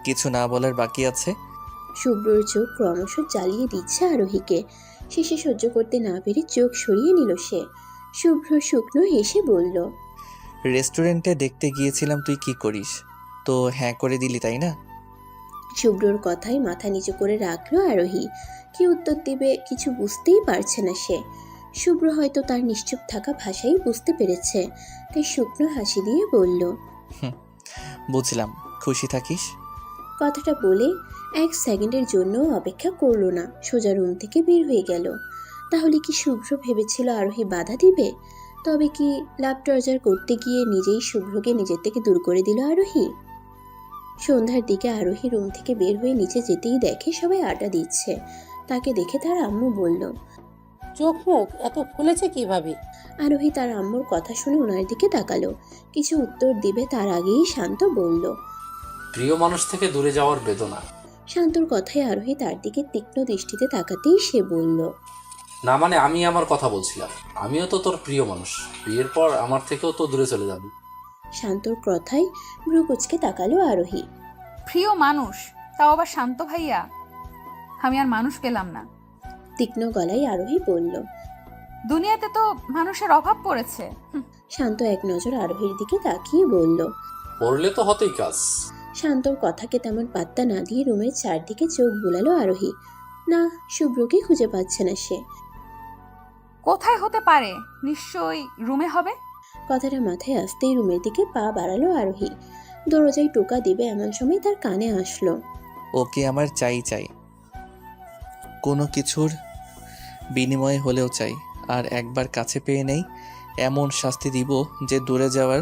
কিছু না বলার বাকি আছে? শুভ্রর চোখ ক্রমশ জ্বালিয়ে দিচ্ছে আরোহীকে। শেষে সহ্য করতে না পেরে চোখ সরিয়ে নিল সে। শুভ্র শুকনো হেসে বলল। রেস্টুরেন্টে দেখতে গিয়েছিলাম তুই কি করিস, তো হ্যাঁ করে দিলি তাই না? শুভ্রর কথায় মাথা নিচু করে রাখলো আরোহী। কি উত্তর দেবে কিছু বুঝতেই পারছে না সে। শুভ্র হয়তো তার নিশ্চুপ থাকা ভাষাই বুঝতে পেরেছে, তাই শুকনো হাসি দিয়ে বলল। বুঝলাম, খুশি থাকিস। কথাটা বলে এক সেকেন্ডের জন্য অপেক্ষা করলো না, সোজা রুম থেকে বের হয়ে গেল। তাহলে কি শুভ্র ভেবেছিল আরোহী বাধা দিবে? তবে কি লাভ টর্চার করতে গিয়ে নিজেই শুভ্রকে নিজের থেকে দূর করে দিল আরোহী? সন্ধ্যার দিকে আরোহী রুম থেকে বের হয়ে নিচে যেতেই দেখে সবাই আড্ডা দিচ্ছে। তাকে দেখে তার আম্মু বলল। চোখ মুখ এত ফুলেছে কিভাবে? আরোহী তার আম্মুর কথা শুনে ওনার দিকে তাকালো। কিছু উত্তর দিবে তার আগেই শান্ত বলল। প্রিয় মানুষ থেকে দূরে যাওয়ার বেদনা। শান্তর কথায় আরোহী তার দিকে তীক্ষ্ণ দৃষ্টিতে তাকাতেই সে বলল। না মানে আমি আমার কথা বলছিলাম, আমিও তো তোর প্রিয় মানুষ। বিয়ের পর আমার থেকেও তো দূরে চলে যাবি। শান্তর কথায় ভ্রু কুঁচকে তাকালো আরোহী। প্রিয় মানুষ, তাও আবার শান্ত ভাইয়া? আমি আর মানুষ পেলাম না। তীক্ষ্ণ গলায় আরোহী বলল। দুনিয়াতে তো মানুষের অভাব পড়েছে। শান্ত এক নজর আরোহীর দিকে তাকিয়ে বলল। পড়লে তো হতেই কাজ। শান্তর কথাকে তেমন পাত্তা না দিয়ে রুমের চারদিকে চোখ বুলালো আরোহী। না, শুভ্রকে খুঁজে পাচ্ছে না সে। কোথায় হতে পারে? নিশ্চয়ই রুমে হবে। কথাটা মাথায় আসতেই রুমের দিকে পা বাড়ালো আরোহী। দরজায় টোকা দিবে এমন সময় তার কানে আসলো, ওকে আমার চাই চাই, কোনো কিছুর বিনিময়ে হলেও চাই। আর একবার কাছে পেয়ে নেই এমন শাস্তি দিব যে দূরে যাওয়ার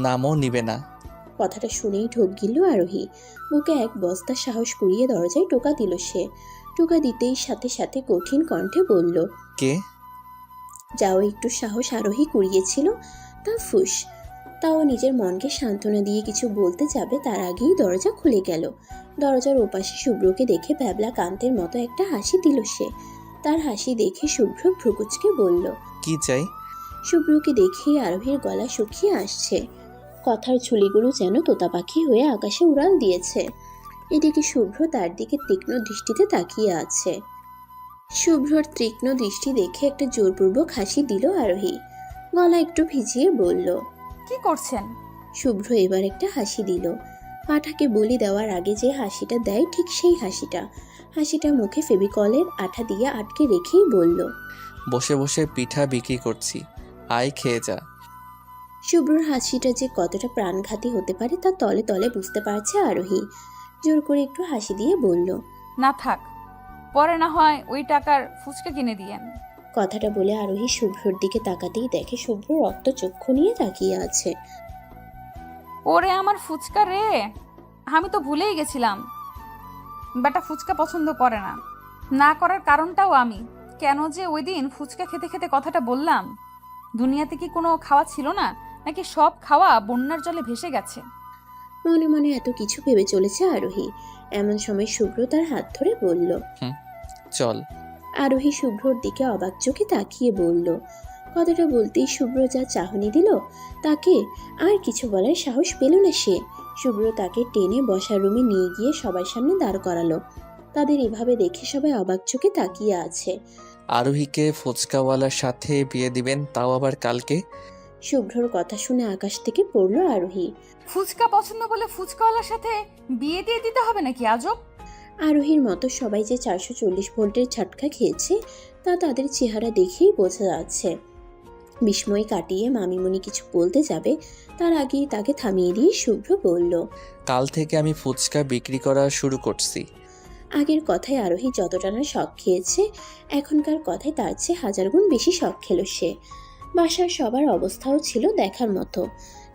নামও নিবে না। কথাটা শুনেই ঢোক গিলল আরোহী। বুকে এক বস্তা সাহস কুড়িয়ে দরজায় টোকা দিল সে। টোকা দিতেই সাথে সাথে কঠিন কণ্ঠে বলল, কে? যাও একটু সাহস আরোহী কুড়িয়েছিল তা ফুস। তাও নিজের মনকে সান্ত্বনা দিয়ে কিছু বলতে যাবে তার আগেই দরজা খুলে গেল। দরজার ওপাশে শুভ্রকে দেখে ব্যাবলা কান্তের মতো একটা হাসি দিল সে। তার হাসি দেখে শুভ্র ভ্রুকুচকে বলল, কি চাই? শুভ্রকে দেখেই আরোহীর গলা শুকিয়ে আসছে। কথার ঝুলিগুলো যেন তোতা পাখি হয়ে আকাশে উড়াল দিয়েছে। এদিকে শুভ্র তার দিকে তীক্ষ্ণ দৃষ্টিতে তাকিয়ে আছে। শুভ্রর তীক্ষ্ণ দৃষ্টি দেখে একটা জোরপূর্বক হাসি দিল আরোহী। গলা একটু ভিজিয়ে বলল, কি করছেন? শুভ্র এবার একটা হাসি দিল। পাঠাকে বলি দেওয়ার আগে যে হাসিটা দেয় ঠিক সেই হাসিটা। হাসিটা মুখে ফেভিকলের আঠা দিয়ে আটকে রেখেই বলল, বসে বসে পিঠা বিক্রি করছি, আয় খেয়ে যা। শুভ্রর হাসিটা যে কতটা প্রাণঘাতী হতে পারে তা তলে তলে বুঝতে পারছে আরোহী। জোর করে একটু হাসি দিয়ে বলল, না থাক, পরে না হয় ওই টাকার ফুচকা কিনে দিয়েন। কথাটা বলে আরোহী শুভ্রর দিকে তাকাতেই দেখে শুভ্র রক্তচক্ষু নিয়ে তাকিয়ে আছে। ওরে আমার ফুচকা রে, আমি তো ভুলেই গেছিলাম বেটা ফুচকা পছন্দ করে না। না করার কারণটাও আমি। কেন যে ওই দিন ফুচকা খেতে খেতে কথাটা বললাম? দুনিয়াতে কি কোনো খাওয়া ছিল না, নাকি সব খাওয়া বন্যার জলে ভেসে গেছে? মনে মনে এত কিছু ভেবে চলেছে আরোহী। এমন সময় শুভ্র তার হাত ধরে বলল, চল। আরোহী শুভ্রর দিকে অবাক চোখে তাকিয়ে বলল। কথাটা বলতেই শুভ্র যা চাহনি দিল তাকে আর কিছু বলার সাহস পেল না সে। শুভ্র তাকে টেনে বসার রুমে নিয়ে গিয়ে সবার সামনে দাঁড় করালো। তাদের এভাবে দেখে সবাই অবাক চোখে তাকিয়ে আছে। আরোহীকে ফুচকাওয়ালার সাথে বিয়ে দিবেন, তাও আবার কালকে? শুভ্রর কথা শুনে আকাশ থেকে পড়ল আরোহী। ফুচকা পছন্দ বলে ফুচকাওয়ালার সাথে বিয়ে দিয়ে দিতে হবে নাকি আজব? আরোহীর মতো সবাই যে 440 ভোল্টের ঝাটকা খেয়েছে তা তাদের চেহারা দেখেই বোঝা যাচ্ছে। বিস্ময় কাটিয়ে মামিমণি কিছু বলতে যাবে তার আগেই তাকে থামিয়ে দিয়ে শুভ্র বলল, কাল থেকে আমি ফুচকা বিক্রি করা শুরু করছি। আগের কথায় আরোহী যতটা না শখ খেয়েছে এখনকার কথায় তার চেয়ে 1000 গুণ বেশি শখ খেল সে। বাসার সবার অবস্থাও ছিল দেখার মতো।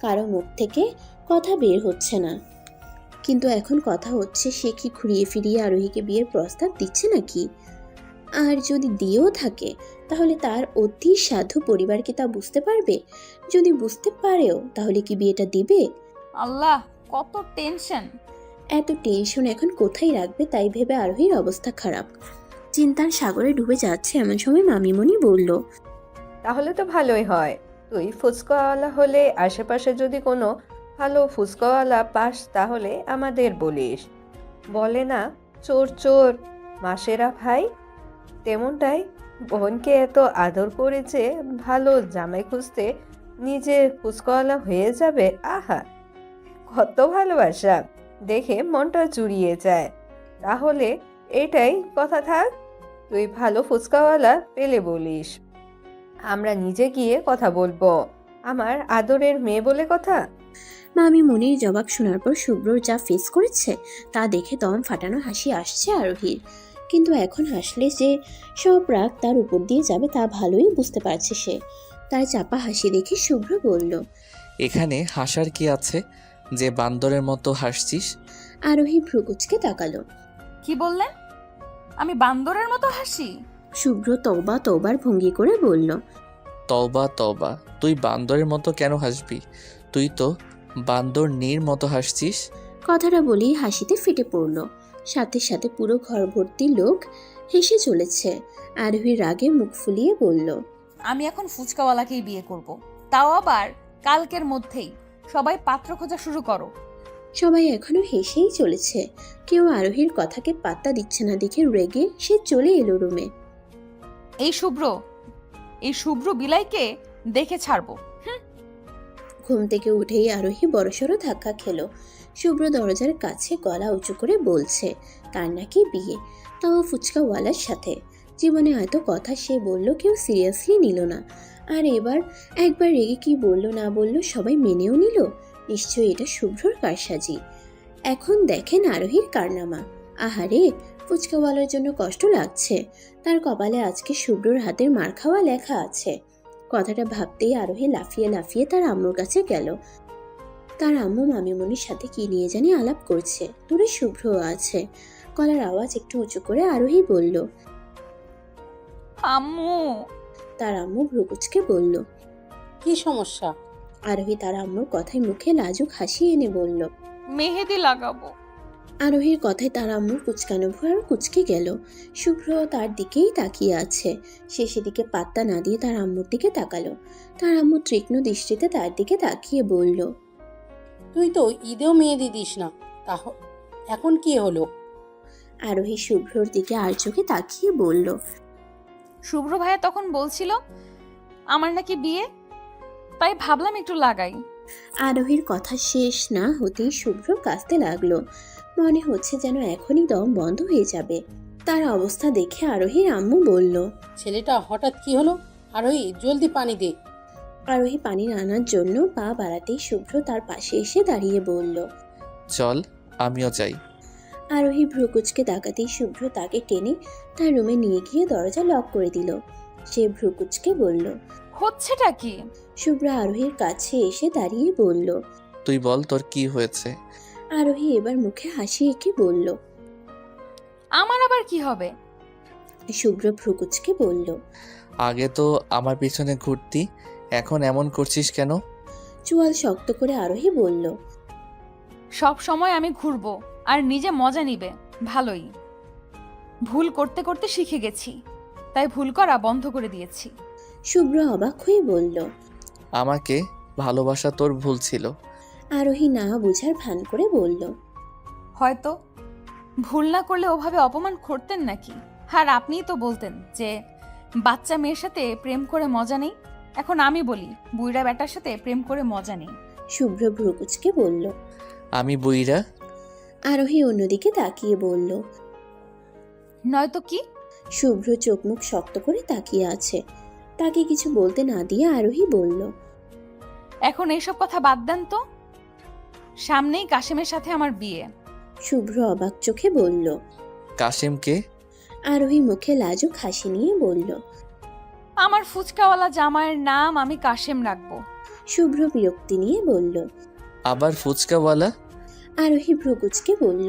কারো মুখ থেকে কথা বের হচ্ছে না, কিন্তু এখন কথা হচ্ছে সে কি ঘুরিয়ে ফিরিয়ে আরোহীকে বিয়ের প্রস্তাব দিচ্ছে নাকি? আর যদি দিয়েও থাকে তাহলে তার অতি সাধু পরিবার কি তা বুঝতে পারবে? যদি বুঝতে পারেও তাহলে কি বিয়েটা দিবে? আল্লাহ, কত টেনশন! এত টেনশন এখন কোথায় রাখবে তাই ভেবে আরোহীর অবস্থা খারাপ। চিন্তার সাগরে ডুবে যাচ্ছে এমন সময় মামিমণি বলল, তাহলে তো ভালোই হয়। তুই ফুচকাওয়ালা হলে আশেপাশে যদি কোনো ভালো ফুচকাওয়ালা পাস তাহলে আমাদের বলিস। বলে না, চোর চোর মাসেরা ভাই, তেমনটাই বোনকে এত আদর করেছে, ভালো জামাই খুঁজতে নিজে ফুচকাওয়ালা হয়ে যাবে। আহা, কত ভালোবাসা, দেখে মনটা জুড়িয়ে যায়। তাহলে এটাই কথা থাক, তুই ভালো ফুচকাওয়ালা পেলে বলিস, আমরা নিজে গিয়ে কথা বলবো। আমার আদরের মেয়ে বলে কথা। মামিমণির জবাব শোনার পর শুভ্রর যা ফেস করেছে তা দেখে দম ফাটানো হাসি আসছে আরোহীর। কিন্তু এখন হাসলে যে সব রাগ তার উপর দিয়ে যাবে তা ভালোই বুঝতে পারছে সে। তার চাপা হাসি দেখে শুভ্র বলল, এখানে হাসার কি আছে যে বান্দরের মতো হাসছিস? আরোহী ভ্রুকুচকে তাকালো। কি বললেন? আমি বান্দরের মতো হাসি? শুভ্র তওবা তওবার ভঙ্গি করে বলল, তওবা তওবা, তুই বান্দরের মতো কেন হাসবি? তুই তো বান্দর নীর মতো হাসছিস। কথাটা বলেই হাসিতে ফেটে পড়ল। সাথে সাথে পুরো ঘর ভর্তি লোক হেসে চলেছে। আরোহী রাগে মুখ ফুলিয়ে বলল, আমি এখন ফুচকাওয়ালাকেই বিয়ে করব, তাও আবার কালকের মধ্যেই। সবাই পাত্র খোঁজা শুরু করো। সবাই এখনো হেসেই চলেছে। কেউ আরোহীর কথাকে পাত্তা দিচ্ছে না দেখে রেগে সে চলে এলো রুমে। এই শুভ্র বিলাইকে দেখে ছাড়বো। ঘুম থেকে উঠেই আরোহী বড়সড় ধাক্কা খেলো। শুভ্র দরজার কাছে গলা উঁচু করে বলছে তার নাকি বিয়ে, তাও ফুচকাওয়ালার সাথে। জীবনে এত কথা সে বলল কেউ সিরিয়াসলি নিল না। আর এবার একবার রেগে কি বলল না বলল সবাই মেনেও নিল। নিশ্চয়ই এটা শুভ্রর কারসাজি। এখন দেখেন আরোহীর কারনামা। আহারে, ফুচকাওয়ালার জন্য কষ্ট লাগছে। তার কপালে আজকে শুভ্রর হাতের মার খাওয়া লেখা আছে। কথাটা ভাবতেই আরোহী লাফিয়ে লাফিয়ে তার আম্মুর কাছে গেল। তার আম্মু মামিমণির সাথে কি নিয়ে জানি আলাপ করছে। দূরে শুভ্রও আছে। গলার আওয়াজ একটু উঁচু করে আরোহী বলল, আম্মু। তার আম্মু ভ্রুকুচকে বলল। কি সমস্যা? আরোহী তার আম্মুর কথায় মুখে লাজুক হাসি এনে বলল, মেহেদি লাগাবো। আরোহীর কথায় তার আম্মুর কুচকানো ভুঁ আরো কুচকে গেল। শুভ্র তার দিকেই তাকিয়ে আছে। সে সেদিকে পাত্তা না দিয়ে তার আম্মুর দিকে তাকালো। তার আম্মু তীক্ষ্ণ দৃষ্টিতে তার দিকে তাকিয়ে বলল, তুই তো ঈদেও মেহেদি দিস না, এখন কি হলো? আরোহী শুভ্রর দিকে আর চোখে তাকিয়ে বলল, শুভ্র ভাইয়া তখন বলছিল আমার নাকি বিয়ে, তাই ভাবলাম একটু লাগাই। আরোহীর কথা শেষ না হতেই শুভ্র কাঁদতে লাগলো। মনে হচ্ছে যেন এখনই দম বন্ধ হয়ে যাবে। তার অবস্থা দেখে আরোহীর আম্মু বলল, ছেলেটা হঠাৎ কি হলো? আরোহী, জলদি পানি দে। আরোহী পানি আনার জন্য পা বাড়াতেই শুভ্র তার পাশে এসে দাঁড়িয়ে বলল, চল, আমিও যাই। আরোহী ভ্রুকুচকে তাকাতেই শুভ্র তাকে টেনে তার রুমে নিয়ে গিয়ে দরজা লক করে দিল। সে ভ্রুকুচকে বলল, হচ্ছেটা কি? শুভ্র আরোহীর কাছে এসে দাঁড়িয়ে বলল। তুই বল তোর কি হয়েছে। আরোহী এবার মুখে হাসি এঁকে বলল, আমার আবার কি হবে? শুভ্র ভ্রুকুচকে বলল, আগে তো আমার পিছনে ঘুরতি, এখন এমন করছিস কেন? চুয়াল শক্ত করে আরোহী বলল, সব সময় আমি ঘুরবো আর নিজে মজা নিবে, ভালোই। ভুল করতে করতে শিখে গেছি, তাই ভুল করা বন্ধ করে দিয়েছি। শুভ্র অবাক হয়ে বলল, আমাকে ভালোবাসা তোর ভুল ছিল। আরোহী না বুঝার ভান করে বলল, হয়তো ভুল না করলে ওভাবে অপমান করতেন নাকি? আর আপনিই তো বলতেন যে বাচ্চা মেয়ের সাথে প্রেম করে মজা নেই। এখন আমি বলি বুইড়া বেটার সাথে প্রেম করে মজা নেই। শুভ্র ভ্রুকুচকে বলল। আমি বুইরা? আরোহী অন্যদিকে তাকিয়ে বলল, নয়তো কি? শুভ্র চোখ মুখ শক্ত করে তাকিয়ে আছে। তাকে কিছু বলতে না দিয়ে আরোহী বলল, এখন এইসব কথা বাদ দেন তো। সামনেই কাশেমের সাথে আমার বিয়ে। শুভ্র অবাক চোখে বলল। কাশেমকে? আরোহী মুখে লাজুক হাসি নিয়ে বলল, আমার ফুচকাওয়ালা জামাইয়ের নাম আমি কাশেম রাখবো। শুভ্র বিরক্তি নিয়ে বলল। আবার ফুচকাওয়ালা? আরোহী ভ্রুকুচকে বলল,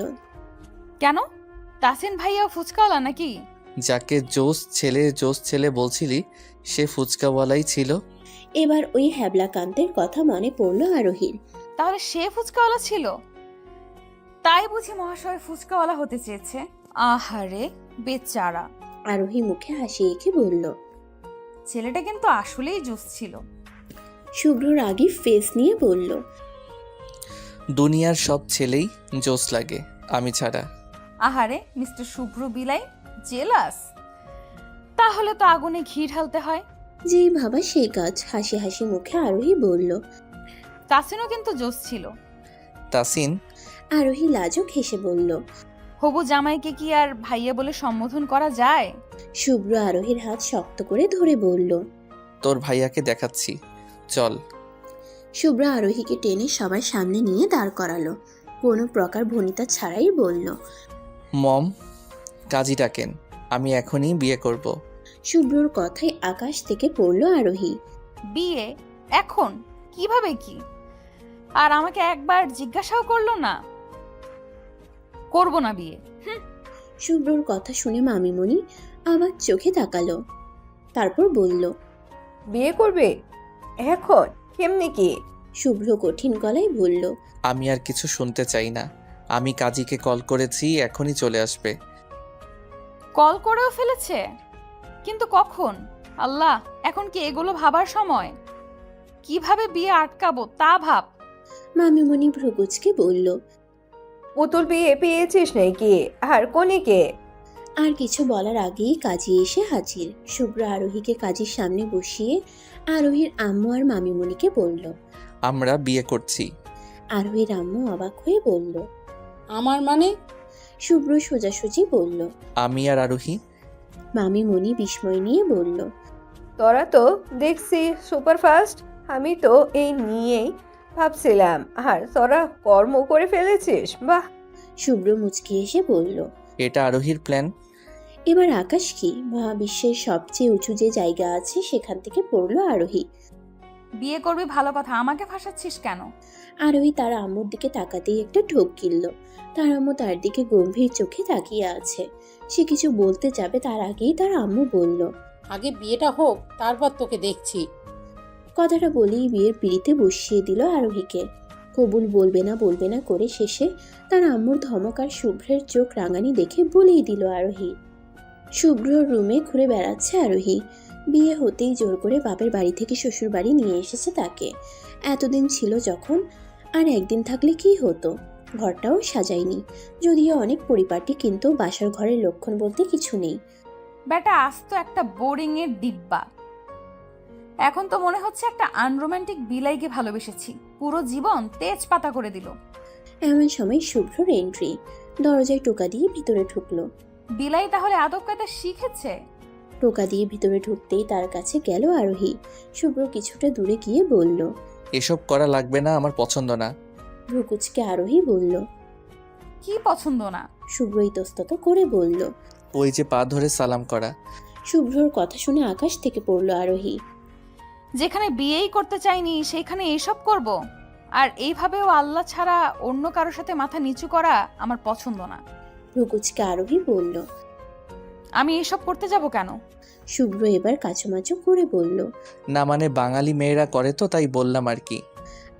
কেন? তাসিন ভাইয়াও ফুচকাওয়ালা নাকি? যাকে জোস ছেলে বলছিলি সে ফুচকাওয়ালাই ছিল। এবার ওই হ্যাবলাকান্তের কথা মনে পড়ল আরোহীর। তাহলে সে ফুচকাওয়ালা ছিল? তাই বুঝি মহাশয় ফুচকাওয়ালা হতে চেয়েছে? আহারে বেচারা। আরোহী মুখে হাসি এঁকে বলল। ছেলেটা কিন্তু আসলেই জোস ছিল। শুভ্র রাগী ফেস নিয়ে বলল, দুনিয়ার সব ছেলেই জোস লাগে, আমি ছাড়া। আহারে মিস্টার শুভ্র বিলাই জেলাস। তাহলে তো আগুনে ঘি ঢালতে হয়। যেই ভাবা সেই কাজ। হাসি হাসি মুখে আরোহী বলল, তাসিনও কিন্তু জোস ছিল। তাসিন? আরোহী লাজুক হেসে বলল, হবু জামাইকে কি আর ভাইয়া বলে সম্বোধন করা যায়? শুভ্র আরোহীর হাত শক্ত করে ধরে বলল, তোর ভাইয়াকে দেখাচ্ছি, চল। শুভ্র আরোহীকে টেনে সবার সামনে নিয়ে দাঁড় করালো। কোনো প্রকার ভনিতা ছাড়াই বলল, মম, কাজী ডাকেন, আমি এখনই বিয়ে করব। শুভ্রর কথায় আকাশ থেকে পড়ল আরোহী। বিয়ে এখন? কিভাবে কি? আর আমাকে একবার জিজ্ঞাসাও করলো না। করব না বিয়ে। শুভ্রর কথা শুনে মামিমণি আবার চোখে তাকালো। তারপর বলল, বিয়ে করবে এখন? কেমনি কি? শুভ্র কঠিন গলায় বলল, আমি আর কিছু শুনতে চাই না। আমি কাজীকে কল করেছি, এখনই চলে আসবে। কল করেও ফেলেছে? কিন্তু কখন? আল্লাহ, এখন কি এগুলো ভাবার সময়? কিভাবে বিয়ে আটকাবো তা ভাব। মামিমণি ভ্রুকুচকে বলল, পুতুল বিয়ে পেয়েছিস নাকি? আর কনেকে? আর কিছু বলার আগেই কাজী এসে হাজির। শুভ্র আরোহীকে কাজীর সামনে বসিয়ে আরোহীর আম্মু আর মামিমণিকে বলল, আমরা বিয়ে করছি। আরোহীর আম্মু অবাক হয়ে বলল, আমার মানে? শুভ্র সোজাসুজি বলল। আমি আর আরোহী? মামিমণি বিস্ময় নিয়ে বলল, তোরা তো দেখছি সুপারফাস্ট, আমি তো এই নিয়েই ভাবছিলাম, আর তোরা কর্ম করে ফেলেছিস, বাহ। শুভ্র মুচকি এসে বলল। এটা আরোহীর প্ল্যান। এবার আকাশ কি মহাবিশ্বের সবচেয়ে উঁচু যে জায়গা আছে সেখান থেকে পড়ল আরোহী। বিয়ে করবি ভালো কথা, আমাকে ফাঁসাচ্ছিস কেন? আরোহী তার আম্মুর দিকে তাকাতেই একটা ঢোক গিলল। তার আম্মু তার দিকে গম্ভীর চোখে তাকিয়ে আছে। সে কিছু বলতে যাবে তার আগেই তার আম্মু বলল, আগে বিয়েটা হোক, তারপর তোকে দেখছি। কথাটা বলেই বিয়ের পিড়িতে বসিয়ে দিল আরোহীকে। কবুল বলবে না করে শেষে তার আম্মুর ধমক আর শুভ্রের চোখ রাঙানি দেখে বলেই দিল আরোহী। শুভ্রর রুমে ঘুরে বেড়াচ্ছে আরোহী। বিয়ে হতেই জোর করে বাপের বাড়ি থেকে শ্বশুর বাড়ি নিয়ে এসেছে তাকে। এতদিন ছিল যখন, আর একদিন থাকলে কি হতো। ঘরটাও সাজায়নি, যদিও অনেক পরিপাটি, কিন্তু বাসার ঘরের লক্ষণ বলতে কিছু নেই। বেটা আস্ত একটা বোরিং এর ডিব্বা। এখন তো মনে হচ্ছে একটা আনরোমান্টিক বিলাইকে ভালোবেসেছি, পুরো জীবন তেজপাতা করে দিল। এমন সময় শুভ্রর এন্ট্রি। দরজায় টোকা দিয়ে ভিতরে ঢুকলো। বিলাই তাহলে আদব কায়দা শিখেছে। টোকা দিয়ে ভিতরে ঢুকতেই তার কাছে গেল আরোহী। শুভ্র কিছুটা দূরে গিয়ে বলল, এসব করা লাগবে না, আমার পছন্দ না। ভ্রুকুচকে আরোহী বলল, কি পছন্দ না? শুভ্র ইতস্তত করে বলল। ওই যে পা ধরে সালাম করা। শুভ্রর কথা শুনে আকাশ থেকে পড়ল আরোহী। যেখানে বিয়েই করতে চাইনি সেখানে এসব করব? আর এইভাবেও আল্লাহ ছাড়া অন্য কারোর সাথে মাথা নিচু করা আমার পছন্দ না। ভ্রুকুচকে আরোহী বলল। আমি এসব করতে যাব কেন? শুভ্র এবার কাচুমাচু করে বলল। না মানে বাঙালি মেয়েরা করে তো, তাই বললাম আর কি।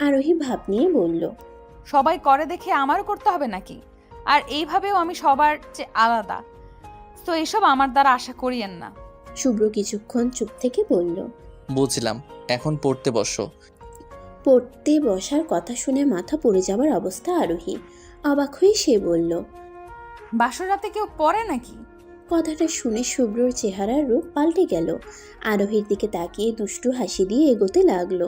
আরোহী ভাব নিয়ে বলল, সবাই করে দেখে আমারও করতে হবে নাকি? আর এইভাবেও আমি সবার চেয়ে আলাদা, তো এসব আমার দ্বারা আশা করিয়েন না। শুভ্র কিছুক্ষণ চুপ থেকে বলল, বুঝলাম, এখন পড়তে বসো। পড়তে বসার কথা শুনে মাথা পড়ে যাবার অবস্থা আরোহী। অবাক হয়ে সে বলল, বাসর রাতে কেউ পড়ে নাকি? কথাটা শুনে শুভ্রর চেহারার রূপ পাল্টে গেল। আরোহীর দিকে তাকিয়ে দুষ্টু হাসি দিয়ে এগোতে লাগলো।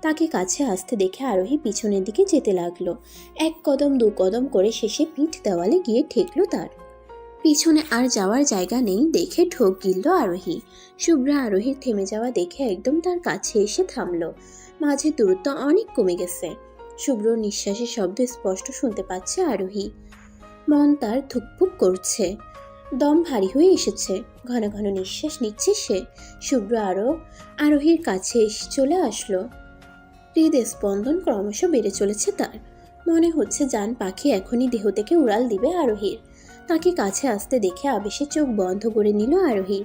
তাকে কাছে আসতে দেখে আরোহী পিছনের দিকে যেতে লাগলো। এক কদম দু কদম করে শেষে পিঠ দেওয়ালে গিয়ে ঠেকলো তার। পিছনে আর যাওয়ার জায়গা নেই দেখে ঠোক গিলল আরোহী। শুভ্রা আরোহীর থেমে যাওয়া দেখে একদম তার কাছে এসে থামলো। মাঝে দূরত্ব অনেক কমে গেছে। শুভ্র নিঃশ্বাসের শব্দ স্পষ্ট শুনতে পাচ্ছে আরোহী। মন তার ধুকপুক করছে, দম ভারী হয়ে এসেছে। ঘন ঘন নিঃশ্বাস নিচ্ছে সে। শুভ্র আরোহীর কাছে চলে আসলো। হৃদস্পন্দন ক্রমশ বেড়ে চলেছে তার। মনে হচ্ছে জান পাখি এখনই দেহ থেকে উড়াল দিবে আরোহীর। তাকে কাছে আসতে দেখে আবেশে চোখ বন্ধ করে নিল আরোহী।